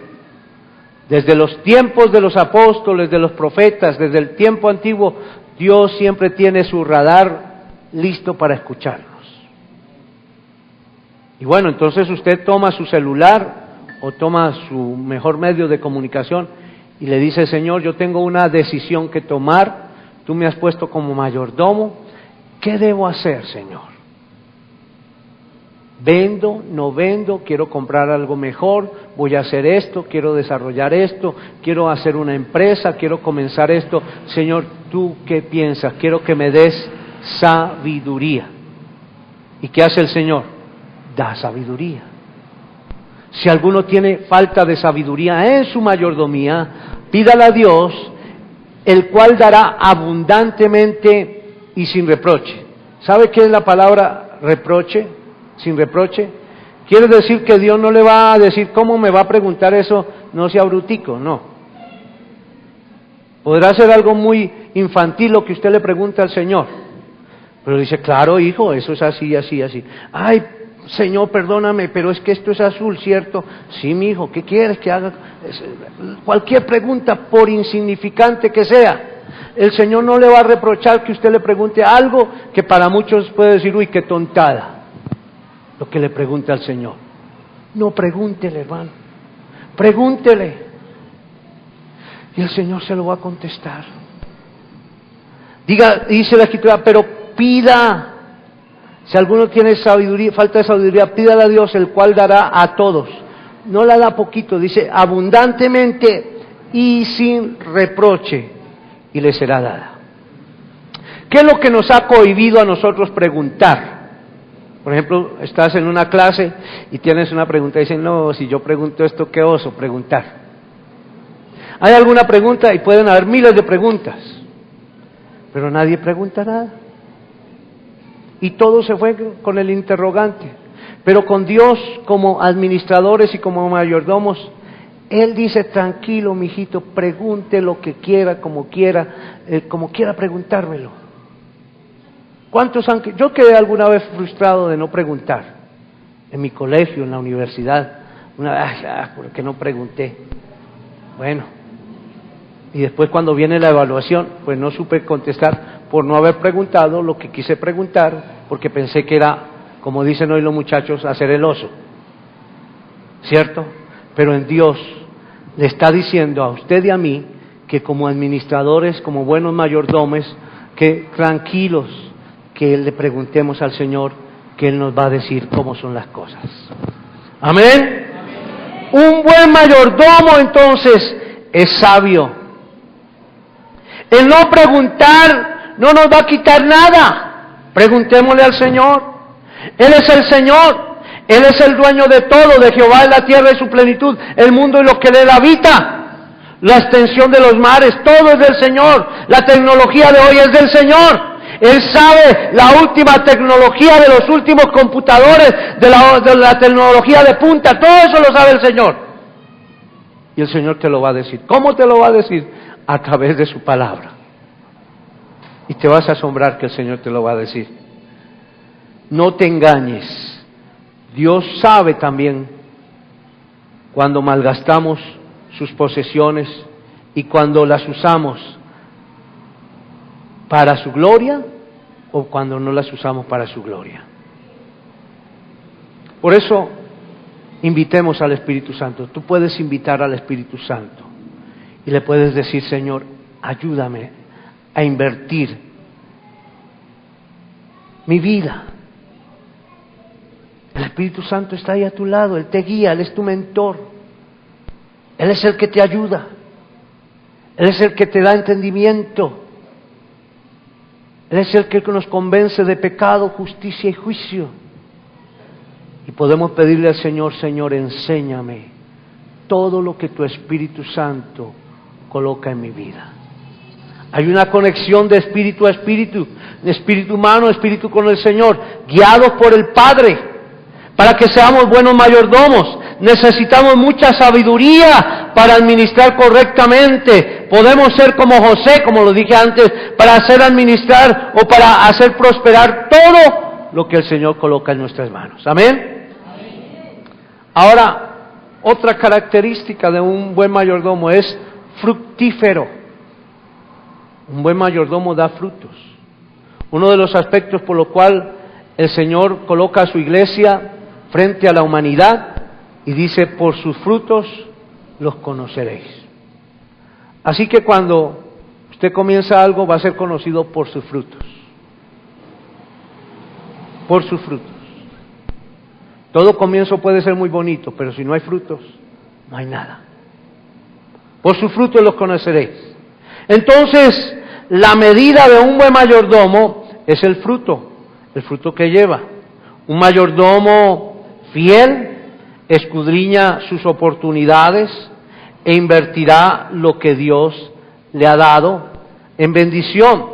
Desde los tiempos de los apóstoles, de los profetas, desde el tiempo antiguo, Dios siempre tiene su radar listo para escucharnos. Y bueno, entonces usted toma su celular o toma su mejor medio de comunicación y le dice: Señor, yo tengo una decisión que tomar, tú me has puesto como mayordomo, ¿qué debo hacer, Señor? ¿Vendo? ¿No vendo? ¿Quiero comprar algo mejor? ¿Voy a hacer esto? ¿Quiero desarrollar esto? ¿Quiero hacer una empresa? ¿Quiero comenzar esto? Señor, ¿tú qué piensas? Quiero que me des sabiduría. ¿Y qué hace el Señor? Da sabiduría. Si alguno tiene falta de sabiduría en su mayordomía, pídala a Dios, el cual dará abundantemente y sin reproche. ¿Sabe qué es la palabra reproche? Sin reproche. Quiere decir que Dios no le va a decir: ¿cómo me va a preguntar eso? No sea brutico, no. Podrá ser algo muy infantil lo que usted le pregunta al Señor, pero dice: claro, hijo, eso es así, así, así. Ay, Señor, perdóname, pero es que esto es azul, ¿cierto? Sí, mi hijo, ¿qué quieres que haga? Cualquier pregunta, por insignificante que sea, el Señor no le va a reprochar que usted le pregunte algo que para muchos puede decir: uy, qué tontada lo que le pregunta al Señor. No, pregúntele, hermano, pregúntele, y el Señor se lo va a contestar. Dice la Escritura: pero pida. Si alguno tiene sabiduría, falta de sabiduría, pídala a Dios, el cual dará a todos. No la da poquito, dice abundantemente y sin reproche, y le será dada. ¿Qué es lo que nos ha cohibido a nosotros preguntar? Por ejemplo, estás en una clase y tienes una pregunta y dicen: no, si yo pregunto esto, qué oso preguntar. Hay alguna pregunta y pueden haber miles de preguntas, pero nadie pregunta nada. Y todo se fue con el interrogante. Pero con Dios, como administradores y como mayordomos, Él dice: tranquilo, mijito, pregunte lo que quiera, como quiera preguntármelo. ¿Cuántos han? Yo quedé alguna vez frustrado de no preguntar. En mi colegio, en la universidad, ¿por qué no pregunté? Bueno, y después cuando viene la evaluación, pues no supe contestar por no haber preguntado lo que quise preguntar, porque pensé que era, como dicen hoy los muchachos, hacer el oso, ¿cierto? Pero en Dios le está diciendo a usted y a mí que como administradores, como buenos mayordomos, que tranquilos, que le preguntemos al Señor, que Él nos va a decir cómo son las cosas. ¿Amén? Un buen mayordomo entonces es sabio. El no preguntar no nos va a quitar nada. Preguntémosle al Señor. Él es el Señor. Él es el dueño de todo. De Jehová es la tierra y su plenitud, el mundo y lo que en él habita, la extensión de los mares, todo es del Señor. La tecnología de hoy es del Señor. Él sabe la última tecnología de los últimos computadores, de la tecnología de punta, todo eso lo sabe el Señor. Y el Señor te lo va a decir. ¿Cómo te lo va a decir? A través de su palabra. Y te vas a asombrar que el Señor te lo va a decir. No te engañes. Dios sabe también cuando malgastamos sus posesiones y cuando las usamos para su gloria o cuando no las usamos para su gloria. Por eso, invitemos al Espíritu Santo. Tú puedes invitar al Espíritu Santo y le puedes decir: Señor, ayúdame a invertir mi vida. El Espíritu Santo está ahí a tu lado, Él te guía, Él es tu mentor, Él es el que te ayuda, Él es el que te da entendimiento, Él es el que nos convence de pecado, justicia y juicio. Y podemos pedirle al Señor: Señor, enséñame todo lo que tu Espíritu Santo coloca en mi vida. Hay una conexión de espíritu a espíritu, de espíritu humano a espíritu con el Señor, guiados por el Padre. Para que seamos buenos mayordomos, necesitamos mucha sabiduría para administrar correctamente. Podemos ser como José, como lo dije antes, para hacer administrar o para hacer prosperar todo lo que el Señor coloca en nuestras manos. Amén. Ahora, Otra característica de un buen mayordomo es fructífero. Un buen mayordomo da frutos. Uno de los aspectos por lo cual el Señor coloca a su iglesia frente a la humanidad y dice, por sus frutos los conoceréis. Así que cuando usted comienza algo va a ser conocido por sus frutos. Por sus frutos. Todo comienzo puede ser muy bonito, pero si no hay frutos, no hay nada. Por sus frutos los conoceréis. Entonces, la medida de un buen mayordomo es el fruto que lleva. Un mayordomo fiel escudriña sus oportunidades e invertirá lo que Dios le ha dado en bendición,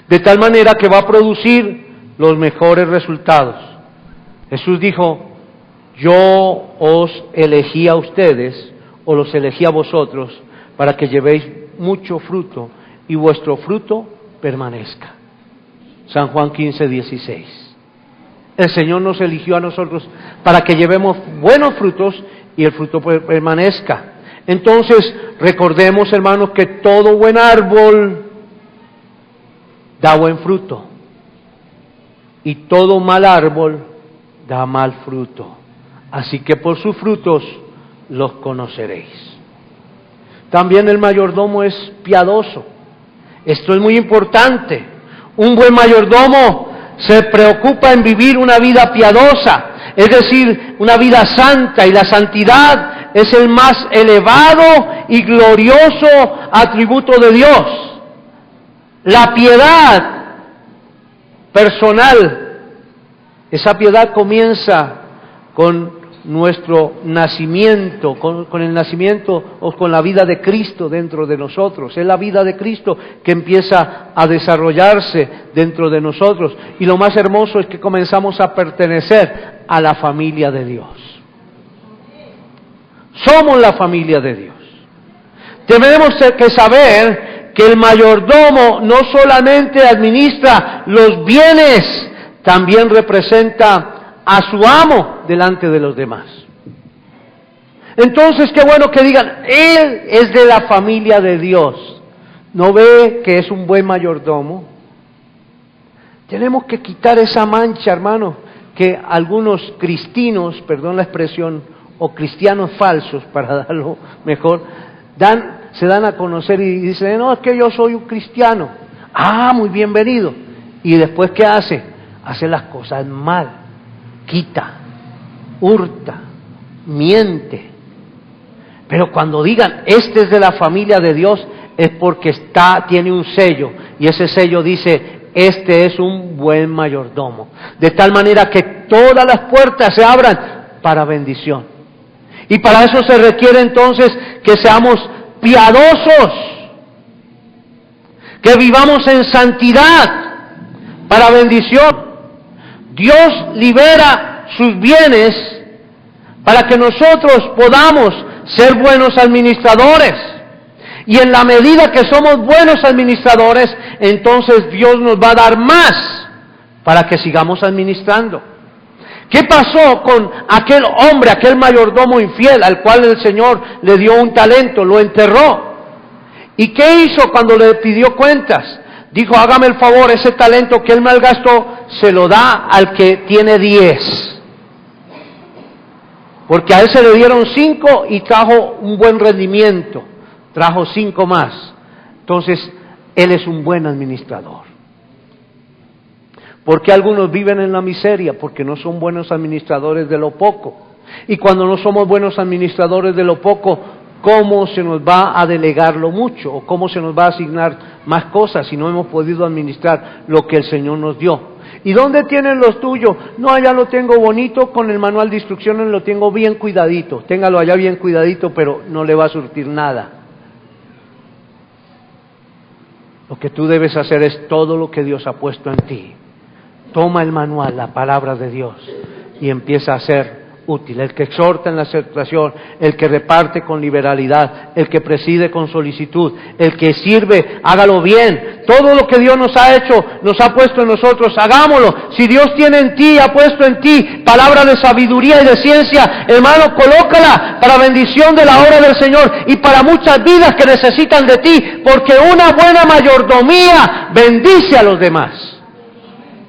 de tal manera que va a producir los mejores resultados. Jesús dijo, yo os elegí a ustedes, o los elegí a vosotros, para que llevéis mucho fruto, y vuestro fruto permanezca. San Juan 15:16. El Señor nos eligió a nosotros para que llevemos buenos frutos, y el fruto permanezca. Entonces, recordemos, hermanos, que todo buen árbol da buen fruto, y todo mal árbol da mal fruto. Así que por sus frutos los conoceréis. También el mayordomo es piadoso. Esto es muy importante. Un buen mayordomo se preocupa en vivir una vida piadosa, es decir, una vida santa, y la santidad es el más elevado y glorioso atributo de Dios. La piedad personal, esa piedad comienza con nuestro nacimiento, con el nacimiento o con la vida de Cristo dentro de nosotros. Es la vida de Cristo que empieza a desarrollarse dentro de nosotros. Y lo más hermoso es que comenzamos a pertenecer a la familia de Dios. Somos la familia de Dios. Tenemos que saber que el mayordomo no solamente administra los bienes, también representa a su amo delante de los demás. Entonces, qué bueno que digan, él es de la familia de Dios. ¿No ve que es un buen mayordomo? Tenemos que quitar esa mancha, hermano, que algunos cristinos, perdón la expresión, o cristianos falsos, para darlo mejor, se dan a conocer y dicen, no, es que yo soy un cristiano. Ah, muy bienvenido. Y después, ¿qué hace? Hace las cosas mal, quita, hurta, miente. Pero cuando digan, este es de la familia de Dios, es porque tiene un sello, y ese sello dice, este es un buen mayordomo. De tal manera que todas las puertas se abran para bendición. Y para eso se requiere entonces que seamos piadosos, que vivamos en santidad para bendición. Dios libera sus bienes para que nosotros podamos ser buenos administradores. Y en la medida que somos buenos administradores, entonces Dios nos va a dar más para que sigamos administrando. ¿Qué pasó con aquel hombre, aquel mayordomo infiel al cual el Señor le dio un talento, lo enterró? ¿Y qué hizo cuando le pidió cuentas? Dijo, hágame el favor, ese talento que él malgastó, se lo da al que tiene 10. Porque a él se le dieron 5 y trajo un buen rendimiento, trajo 5 más. Entonces, él es un buen administrador. ¿Por qué algunos viven en la miseria? Porque no son buenos administradores de lo poco. Y cuando no somos buenos administradores de lo poco, ¿cómo se nos va a delegar lo mucho? ¿O cómo se nos va a asignar más cosas si no hemos podido administrar lo que el Señor nos dio? ¿Y dónde tienen los tuyos? No, allá lo tengo bonito, con el manual de instrucciones lo tengo bien cuidadito. Téngalo allá bien cuidadito, pero no le va a surtir nada. Lo que tú debes hacer es todo lo que Dios ha puesto en ti. Toma el manual, la palabra de Dios, y empieza a ser útil, el que exhorta en la exhortación, el que reparte con liberalidad, el que preside con solicitud, el que sirve, hágalo bien. Todo lo que Dios nos ha hecho, nos ha puesto en nosotros, hagámoslo. Si Dios tiene en ti, ha puesto en ti palabra de sabiduría y de ciencia, hermano, colócala para bendición de la obra del Señor y para muchas vidas que necesitan de ti, porque una buena mayordomía bendice a los demás.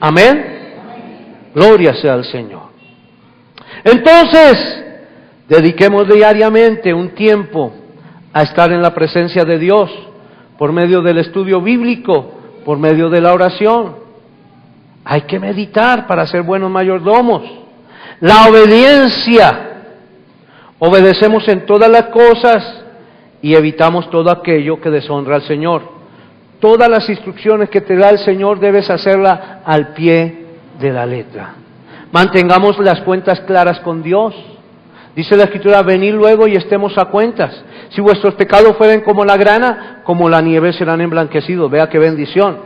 Amén. Gloria sea al Señor. Entonces, dediquemos diariamente un tiempo a estar en la presencia de Dios por medio del estudio bíblico, por medio de la oración. Hay que meditar para ser buenos mayordomos. La obediencia. Obedecemos en todas las cosas y evitamos todo aquello que deshonra al Señor. Todas las instrucciones que te da el Señor debes hacerla al pie de la letra. Mantengamos las cuentas claras con Dios. Dice la Escritura, venid luego y estemos a cuentas. Si vuestros pecados fueren como la grana, como la nieve serán emblanquecidos. Vea qué bendición.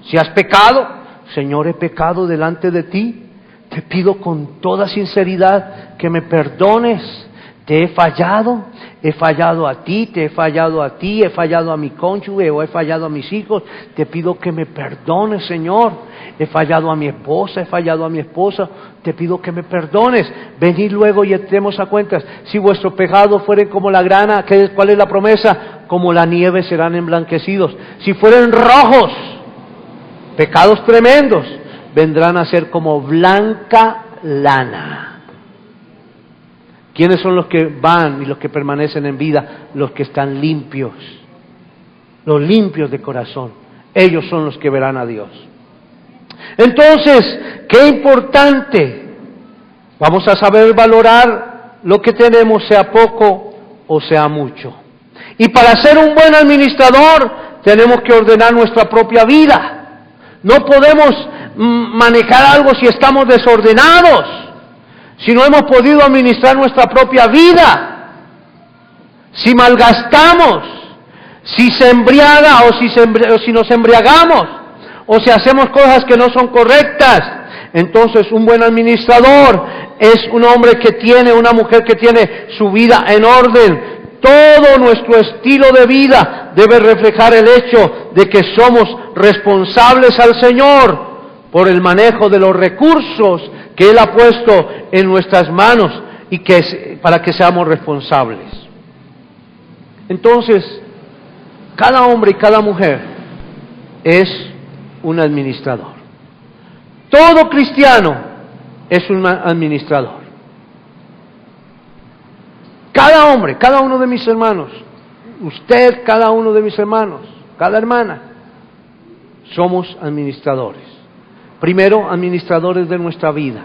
Si has pecado, Señor, he pecado delante de ti. Te pido con toda sinceridad que me perdones. Te he fallado a ti, te he fallado a ti, he fallado a mi cónyuge o he fallado a mis hijos. Te pido que me perdones, Señor. He fallado a mi esposa, he fallado a mi esposa. Te pido que me perdones. Venid luego y estemos a cuentas. Si vuestros pecados fueren como la grana, ¿cuál es la promesa? Como la nieve serán emblanquecidos. Si fueren rojos, pecados tremendos, vendrán a ser como blanca lana. ¿Quiénes son los que van y los que permanecen en vida? Los que están limpios, los limpios de corazón. Ellos son los que verán a Dios. Entonces, qué importante. Vamos a saber valorar lo que tenemos, sea poco o sea mucho. Y para ser un buen administrador, tenemos que ordenar nuestra propia vida. No podemos manejar algo si estamos desordenados. Si no hemos podido administrar nuestra propia vida, si malgastamos, si se embriaga o si nos embriagamos, o si hacemos cosas que no son correctas, entonces un buen administrador es un hombre que tiene, una mujer que tiene su vida en orden. Todo nuestro estilo de vida debe reflejar el hecho de que somos responsables al Señor por el manejo de los recursos que Él ha puesto en nuestras manos y para que seamos responsables. Entonces, cada hombre y cada mujer es un administrador. Todo cristiano es un administrador. Cada hombre, cada uno de mis hermanos, usted, cada uno de mis hermanos, cada hermana, somos administradores. Primero, administradores de nuestra vida.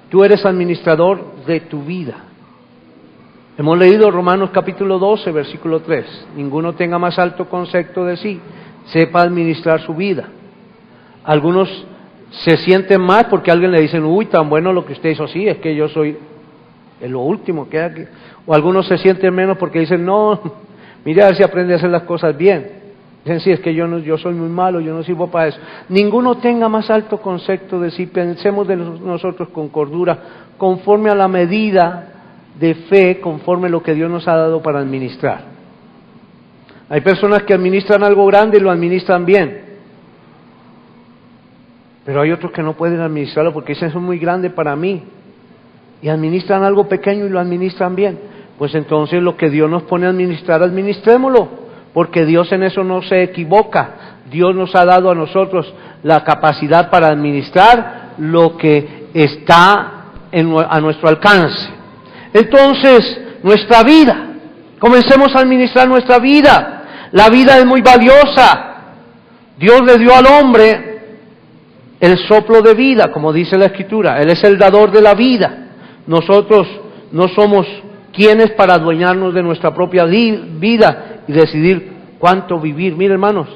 Tú eres administrador de tu vida. Hemos leído Romanos capítulo 12, versículo 3. Ninguno tenga más alto concepto de sí, sepa administrar su vida. Algunos se sienten más porque a alguien le dicen, uy, tan bueno lo que usted hizo, sí, es que yo soy lo último que hay aquí. O algunos se sienten menos porque dicen, no, mira a ver si aprende a hacer las cosas bien. Dicen, sí, es que yo soy muy malo, yo no sirvo para eso. Ninguno tenga más alto concepto de sí, pensemos de nosotros con cordura, conforme a la medida de fe, conforme a lo que Dios nos ha dado para administrar. Hay personas que administran algo grande y lo administran bien, pero hay otros que no pueden administrarlo porque dicen, eso es muy grande para mí, y administran algo pequeño y lo administran bien. Pues entonces lo que Dios nos pone a administrar, administrémoslo. Porque Dios en eso no se equivoca. Dios nos ha dado a nosotros la capacidad para administrar lo que está a nuestro alcance. Entonces, nuestra vida, comencemos a administrar nuestra vida. La vida es muy valiosa. Dios le dio al hombre el soplo de vida, como dice la Escritura. Él es el dador de la vida. Nosotros no somos quienes para adueñarnos de nuestra propia vida y decidir cuánto vivir. Miren, hermanos,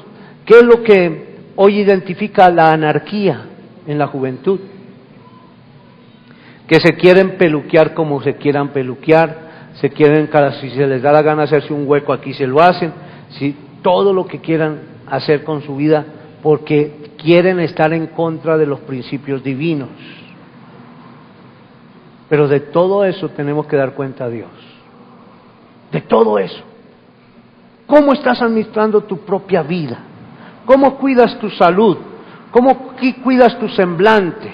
¿qué es lo que hoy identifica la anarquía en la juventud? Que se quieren peluquear como se quieran peluquear, si se les da la gana hacerse un hueco aquí se lo hacen, si todo lo que quieran hacer con su vida porque quieren estar en contra de los principios divinos. Pero de todo eso tenemos que dar cuenta a Dios. De todo eso. ¿Cómo estás administrando tu propia vida? ¿Cómo cuidas tu salud? ¿Cómo cuidas tu semblante?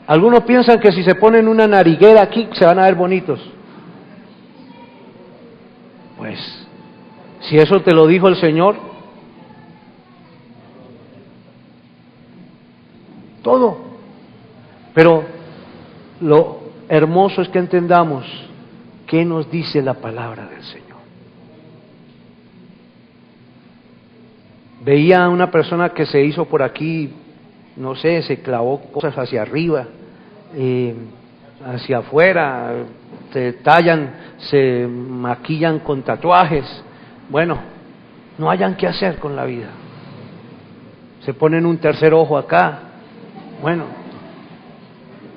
Algunos piensan que si se ponen una nariguera aquí se van a ver bonitos. Pues, si eso te lo dijo el Señor, todo. Pero lo hermoso es que entendamos qué nos dice la palabra del Señor. Veía a una persona que se hizo por aquí, no sé, se clavó cosas hacia arriba, hacia afuera, se tallan, se maquillan con tatuajes. Bueno, no hayan qué hacer con la vida. Se ponen un tercer ojo acá. Bueno,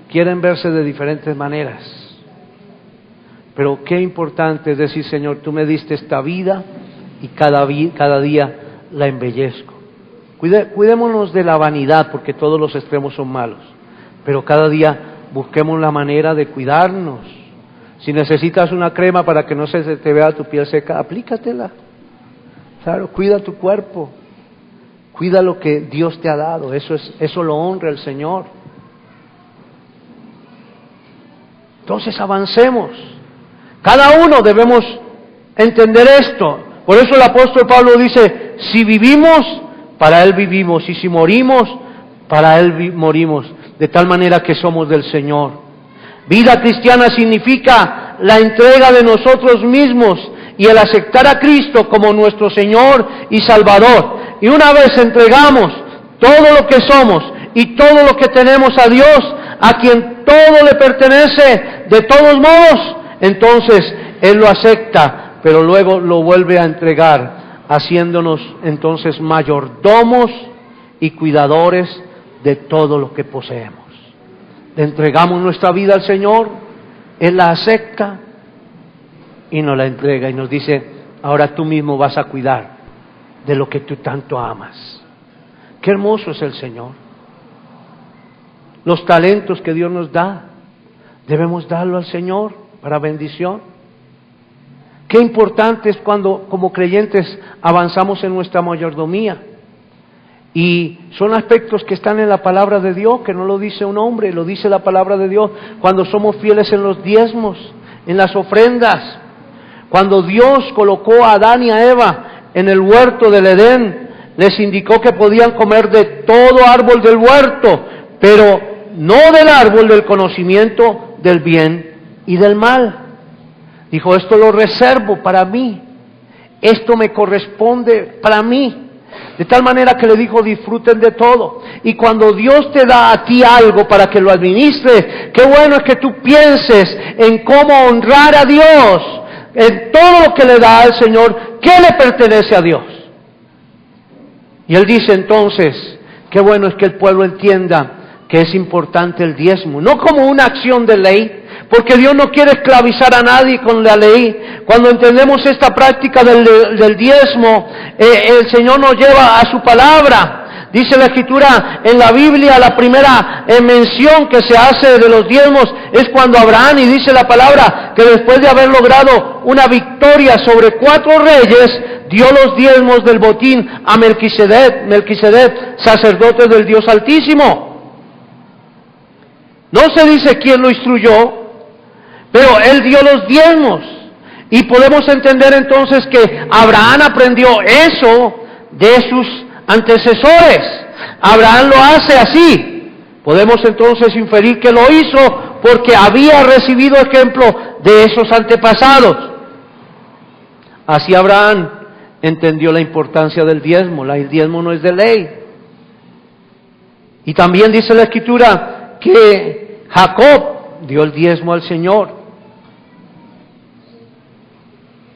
quieren verse de diferentes maneras. Pero qué importante es decir, Señor, tú me diste esta vida y cada día la embellezco. Cuidémonos de la vanidad, porque todos los extremos son malos. Pero cada día busquemos la manera de cuidarnos. Si necesitas una crema para que no se te vea tu piel seca, aplícatela. Claro, cuida tu cuerpo. Cuida lo que Dios te ha dado. Eso lo honra el Señor. Entonces avancemos. Cada uno debemos entender esto. Por eso el apóstol Pablo dice, si vivimos, para Él vivimos, y si morimos, para Él morimos, de tal manera que somos del Señor. Vida cristiana significa la entrega de nosotros mismos y el aceptar a Cristo como nuestro Señor y Salvador. Y una vez entregamos todo lo que somos y todo lo que tenemos a Dios, a quien todo le pertenece, de todos modos, entonces Él lo acepta, pero luego lo vuelve a entregar, haciéndonos entonces mayordomos y cuidadores de todo lo que poseemos. Le entregamos nuestra vida al Señor, Él la acepta y nos la entrega y nos dice, ahora tú mismo vas a cuidar de lo que tú tanto amas. Qué hermoso es el Señor. Los talentos que Dios nos da, debemos darlo al Señor para bendición. Qué importante es cuando como creyentes avanzamos en nuestra mayordomía. Y son aspectos que están en la palabra de Dios, que no lo dice un hombre, lo dice la palabra de Dios. Cuando somos fieles en los diezmos, en las ofrendas. Cuando Dios colocó a Adán y a Eva en el huerto del Edén, les indicó que podían comer de todo árbol del huerto, pero no del árbol del conocimiento del bien y del mal. Dijo, esto lo reservo para mí, esto me corresponde para mí. De tal manera que le dijo, disfruten de todo. Y cuando Dios te da a ti algo para que lo administres, qué bueno es que tú pienses en cómo honrar a Dios, en todo lo que le da al Señor, que le pertenece a Dios. Y Él dice entonces, qué bueno es que el pueblo entienda que es importante el diezmo, no como una acción de ley, porque Dios no quiere esclavizar a nadie con la ley. Cuando entendemos esta práctica del diezmo, el Señor nos lleva a su palabra. Dice la Escritura en la Biblia, la primera mención que se hace de los diezmos es cuando Abraham, y dice la palabra, que después de haber logrado una victoria sobre 4 reyes, dio los diezmos del botín a Melquisedec, sacerdote del Dios Altísimo. No se dice quién lo instruyó, pero él dio los diezmos. Y podemos entender entonces que Abraham aprendió eso de sus antecesores. Abraham lo hace así. Podemos entonces inferir que lo hizo porque había recibido ejemplo de esos antepasados. Así Abraham entendió la importancia del diezmo. El diezmo no es de ley. Y también dice la Escritura que Jacob dio el diezmo al Señor.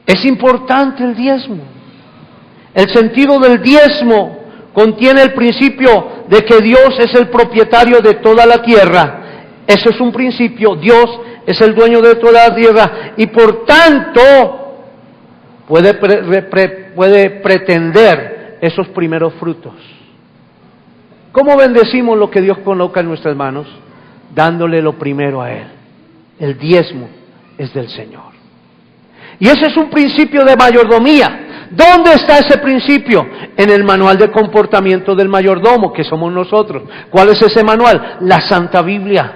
Es importante el diezmo. El sentido del diezmo contiene el principio de que Dios es el propietario de toda la tierra. Eso es un principio. Dios es el dueño de toda la tierra y por tanto puede pretender esos primeros frutos. ¿Cómo bendecimos lo que Dios coloca en nuestras manos? dándole lo primero a Él. El diezmo es del Señor. Y ese es un principio de mayordomía. ¿Dónde está ese principio? En el manual de comportamiento del mayordomo, que somos nosotros. ¿Cuál es ese manual? La Santa Biblia.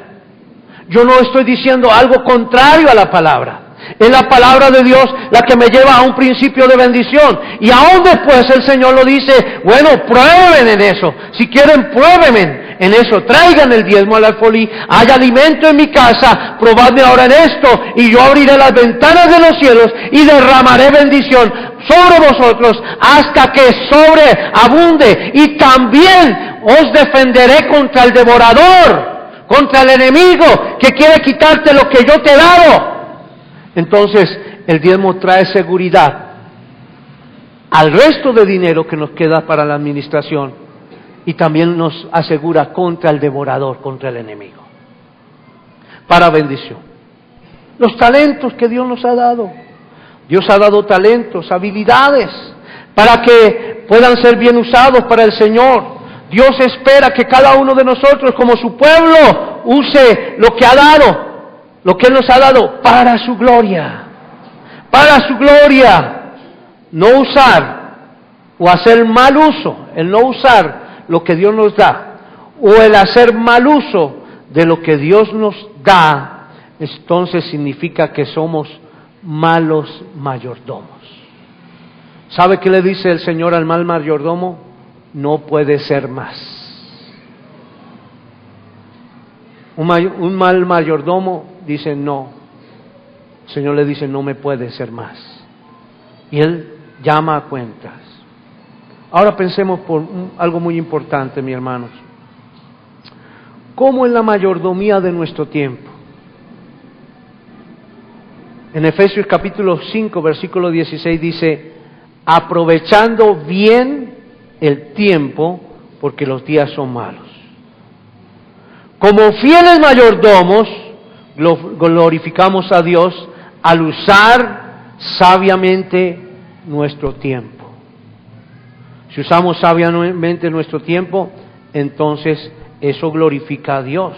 Yo no estoy diciendo algo contrario a la palabra. Es la palabra de Dios la que me lleva a un principio de bendición. Y aún después el Señor lo dice, bueno, prueben en eso. Si quieren, prueben en eso. Traigan el diezmo al alfolí. Hay alimento en mi casa. Probadme ahora en esto. Y yo abriré las ventanas de los cielos y derramaré bendición sobre vosotros hasta que sobreabunde. Y también os defenderé contra el devorador, contra el enemigo que quiere quitarte lo que yo te he dado. Entonces, el diezmo trae seguridad al resto de dinero que nos queda para la administración y también nos asegura contra el devorador, contra el enemigo, para bendición. Los talentos que Dios nos ha dado. Dios ha dado talentos, habilidades, para que puedan ser bien usados para el Señor. Dios espera que cada uno de nosotros, como su pueblo, use lo que ha dado. Lo que Él nos ha dado para su gloria. Para su gloria. No usar o hacer mal uso. El no usar lo que Dios nos da. O el hacer mal uso de lo que Dios nos da. Entonces significa que somos malos mayordomos. ¿Sabe qué le dice el Señor al mal mayordomo? No puede ser más. Un mal mayordomo dice no. El Señor le dice no me puede ser más. Y Él llama a cuentas. Ahora pensemos por algo muy importante, mis hermanos. ¿Cómo es la mayordomía de nuestro tiempo? En Efesios capítulo 5, versículo 16 dice, aprovechando bien el tiempo porque los días son malos. Como fieles mayordomos, glorificamos a Dios al usar sabiamente nuestro tiempo. Si usamos sabiamente nuestro tiempo, entonces eso glorifica a Dios.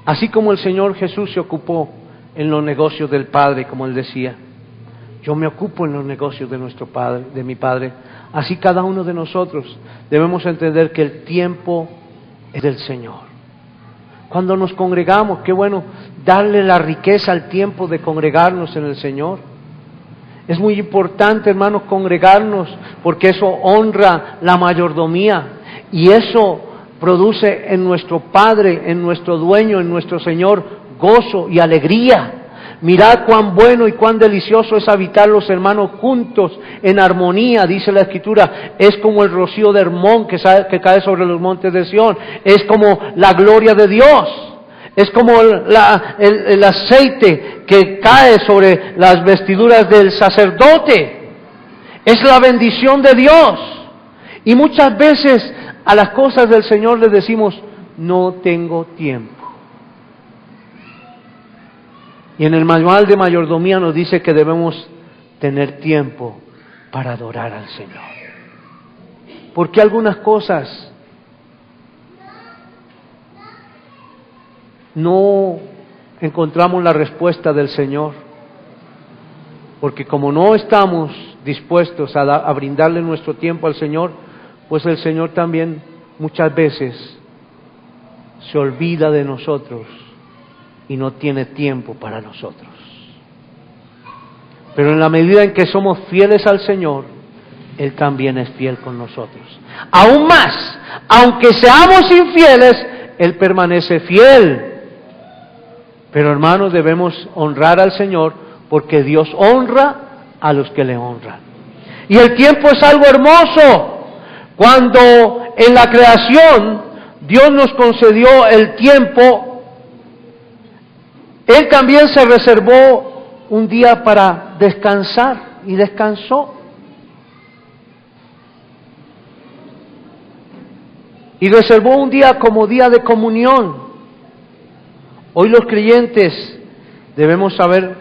Así como el Señor Jesús se ocupó en los negocios del Padre, como Él decía, yo me ocupo en los negocios de nuestro Padre, de mi Padre. Así cada uno de nosotros debemos entender que el tiempo es del Señor. Cuando nos congregamos, qué bueno darle la riqueza al tiempo de congregarnos en el Señor. Es muy importante, hermanos, congregarnos, porque eso honra la mayordomía y eso produce en nuestro Padre, en nuestro Dueño, en nuestro Señor, gozo y alegría. Mirad cuán bueno y cuán delicioso es habitar los hermanos juntos en armonía, dice la Escritura. Es como el rocío de Hermón que cae sobre los montes de Sión. Es como la gloria de Dios. Es como el aceite que cae sobre las vestiduras del sacerdote. Es la bendición de Dios. Y muchas veces a las cosas del Señor le decimos, no tengo tiempo. Y en el manual de mayordomía nos dice que debemos tener tiempo para adorar al Señor. Porque algunas cosas no encontramos la respuesta del Señor. Porque como no estamos dispuestos a brindarle nuestro tiempo al Señor, pues el Señor también muchas veces se olvida de nosotros y no tiene tiempo para nosotros. Pero en la medida en que somos fieles al Señor, Él también es fiel con nosotros. Aún más, aunque seamos infieles, Él permanece fiel. Pero hermanos, debemos honrar al Señor porque Dios honra a los que le honran. Y el tiempo es algo hermoso. Cuando en la creación Dios nos concedió el tiempo, Él también se reservó un día para descansar y descansó. Y reservó un día como día de comunión. Hoy los creyentes debemos saber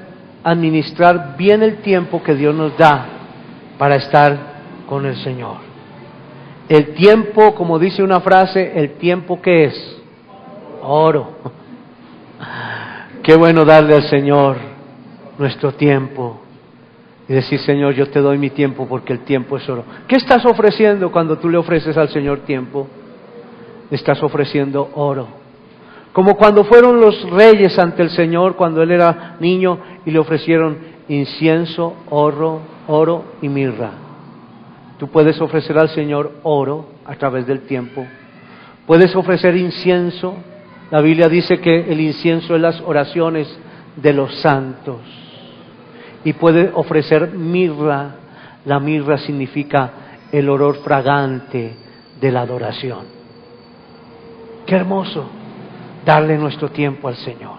administrar bien el tiempo que Dios nos da para estar con el Señor. El tiempo, como dice una frase, el tiempo ¿qué es? Oro. Qué bueno darle al Señor nuestro tiempo y decir, Señor, yo te doy mi tiempo porque el tiempo es oro. ¿Qué estás ofreciendo cuando tú le ofreces al Señor tiempo? Estás ofreciendo oro. Como cuando fueron los reyes ante el Señor cuando Él era niño y le ofrecieron incienso, oro y mirra. Tú puedes ofrecer al Señor oro a través del tiempo. Puedes ofrecer incienso. La Biblia dice que el incienso es las oraciones de los santos. Y puede ofrecer mirra. La mirra significa el olor fragante de la adoración. Qué hermoso darle nuestro tiempo al Señor.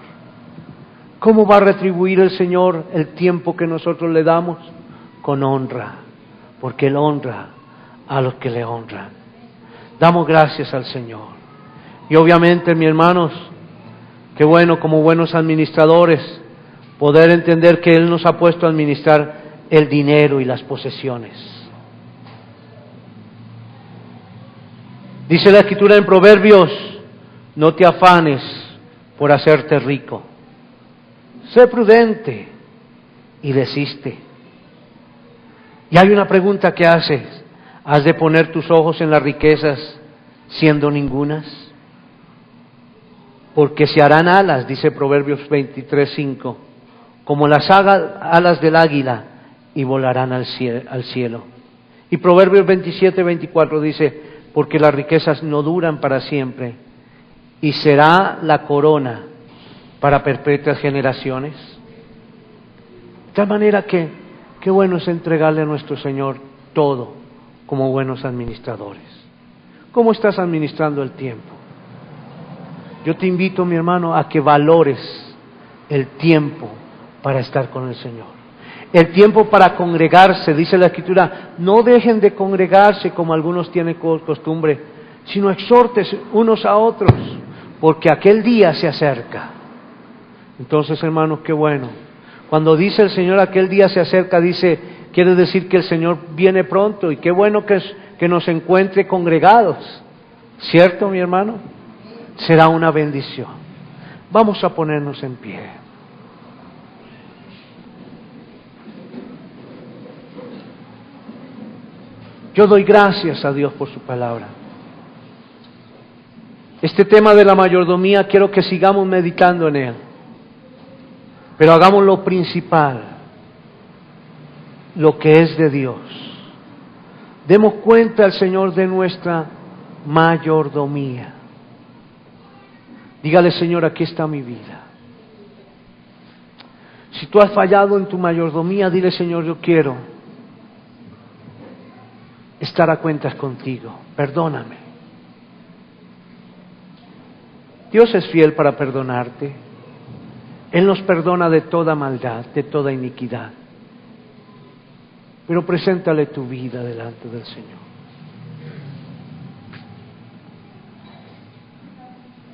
¿Cómo va a retribuir el Señor el tiempo que nosotros le damos? Con honra, porque Él honra a los que le honran. Damos gracias al Señor. Y obviamente, mis hermanos, qué bueno como buenos administradores poder entender que Él nos ha puesto a administrar el dinero y las posesiones. Dice la Escritura en Proverbios, no te afanes por hacerte rico. Sé prudente y desiste. Y hay una pregunta que haces, ¿has de poner tus ojos en las riquezas siendo ningunas? Porque se harán alas, dice Proverbios 23:5, como las alas del águila y volarán al cielo. Y Proverbios 27:24 dice, porque las riquezas no duran para siempre y será la corona para perpetuas generaciones. De tal manera que qué bueno es entregarle a nuestro Señor todo como buenos administradores. ¿Cómo estás administrando el tiempo? Yo te invito, mi hermano, a que valores el tiempo para estar con el Señor. El tiempo para congregarse, dice la Escritura, no dejen de congregarse como algunos tienen costumbre, sino exhortes unos a otros, porque aquel día se acerca. Entonces, hermanos, qué bueno. Cuando dice el Señor aquel día se acerca, quiere decir que el Señor viene pronto, y qué bueno que nos encuentre congregados. ¿Cierto, mi hermano? Será una bendición. Vamos a ponernos en pie. Yo doy gracias a Dios por su palabra. Este tema de la mayordomía quiero que sigamos meditando en él. Pero hagamos lo principal, lo que es de Dios. Demos cuenta al Señor de nuestra mayordomía. Dígale, Señor, aquí está mi vida. Si tú has fallado en tu mayordomía, dile, Señor, yo quiero estar a cuentas contigo. Perdóname. Dios es fiel para perdonarte. Él nos perdona de toda maldad, de toda iniquidad. Pero preséntale tu vida delante del Señor.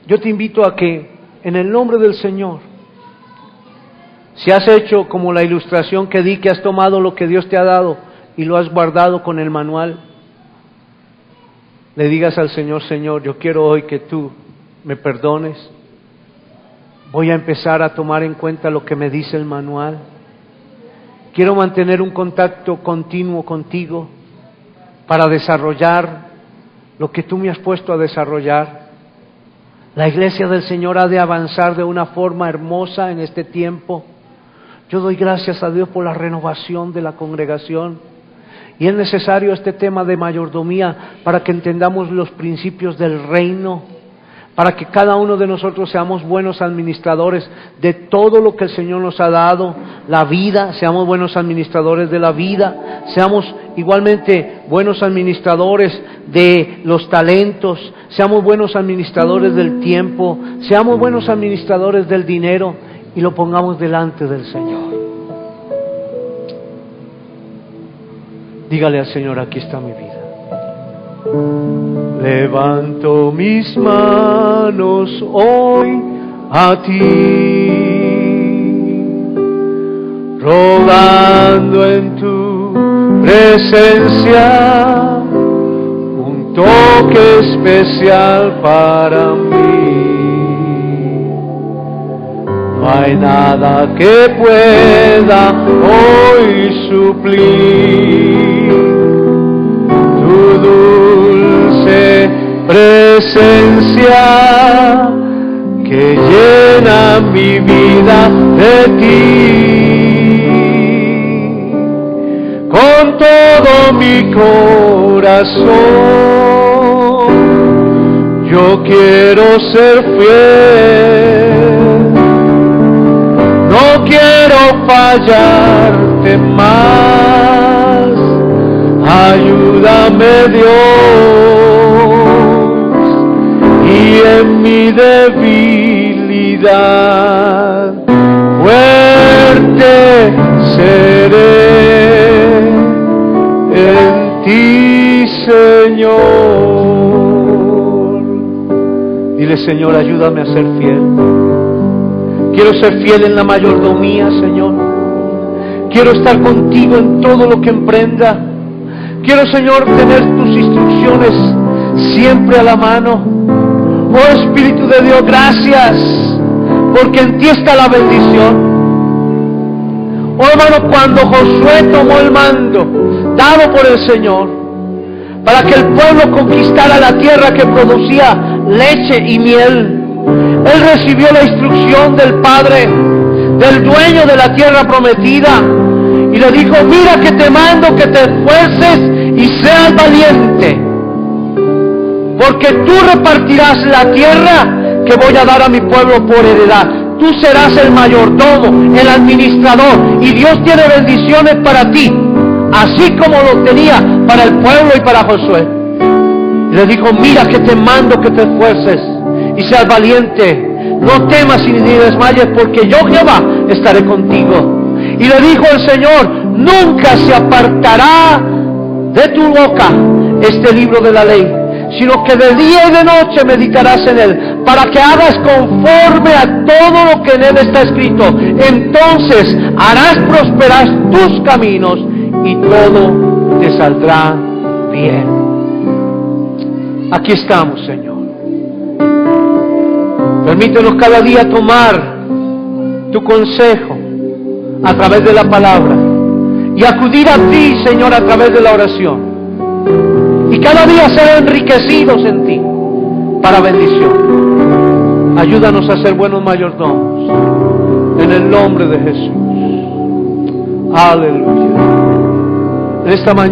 Yo te invito a que, en el nombre del Señor, si has hecho como la ilustración que di, que has tomado lo que Dios te ha dado y lo has guardado con el manual, le digas al Señor, Señor, yo quiero hoy que tú me perdones. Voy a empezar a tomar en cuenta lo que me dice el manual. Quiero mantener un contacto continuo contigo para desarrollar lo que tú me has puesto a desarrollar. La iglesia del Señor ha de avanzar de una forma hermosa en este tiempo. Yo doy gracias a Dios por la renovación de la congregación. Y es necesario este tema de mayordomía para que entendamos los principios del reino, para que cada uno de nosotros seamos buenos administradores de todo lo que el Señor nos ha dado, la vida, seamos buenos administradores de la vida, seamos igualmente buenos administradores de los talentos, seamos buenos administradores del tiempo, seamos buenos administradores del dinero y lo pongamos delante del Señor. Dígale al Señor, aquí está mi vida. Levanto mis manos hoy a ti, rogando en tu presencia un toque especial para mí. No hay nada que pueda hoy suplir tu dulce presencia que llena mi vida de ti. Con todo mi corazón yo quiero ser fiel, no quiero fallarte más. Ayúdame, Dios, y en mi debilidad fuerte seré en ti, Señor. Dile: Señor, ayúdame a ser fiel. Quiero ser fiel en la mayordomía, Señor. Quiero estar contigo en todo lo que emprenda. Quiero, Señor, tener tus instrucciones siempre a la mano. Oh Espíritu de Dios, gracias, porque en ti está la bendición. Oh hermano, cuando Josué tomó el mando dado por el Señor para que el pueblo conquistara la tierra que producía leche y miel, él recibió la instrucción del Padre, del dueño de la tierra prometida, y le dijo: mira que te mando que te esfuerces y seas valiente, porque tú repartirás la tierra que voy a dar a mi pueblo por heredad. Tú serás el mayordomo, el administrador, y Dios tiene bendiciones para ti, así como lo tenía para el pueblo y para Josué. Y le dijo: mira que te mando que te esfuerces y seas valiente, no temas ni desmayes, porque yo, Jehová, estaré contigo. Y le dijo el Señor: nunca se apartará de tu boca este libro de la ley, sino que de día y de noche meditarás en él, para que hagas conforme a todo lo que en él está escrito. Entonces harás prosperar tus caminos y todo te saldrá bien. Aquí estamos, Señor. Permítenos cada día tomar tu consejo a través de la palabra y acudir a ti, Señor, a través de la oración. Y cada día ser enriquecidos en ti para bendición. Ayúdanos a ser buenos mayordomos en el nombre de Jesús. Aleluya. En esta mañana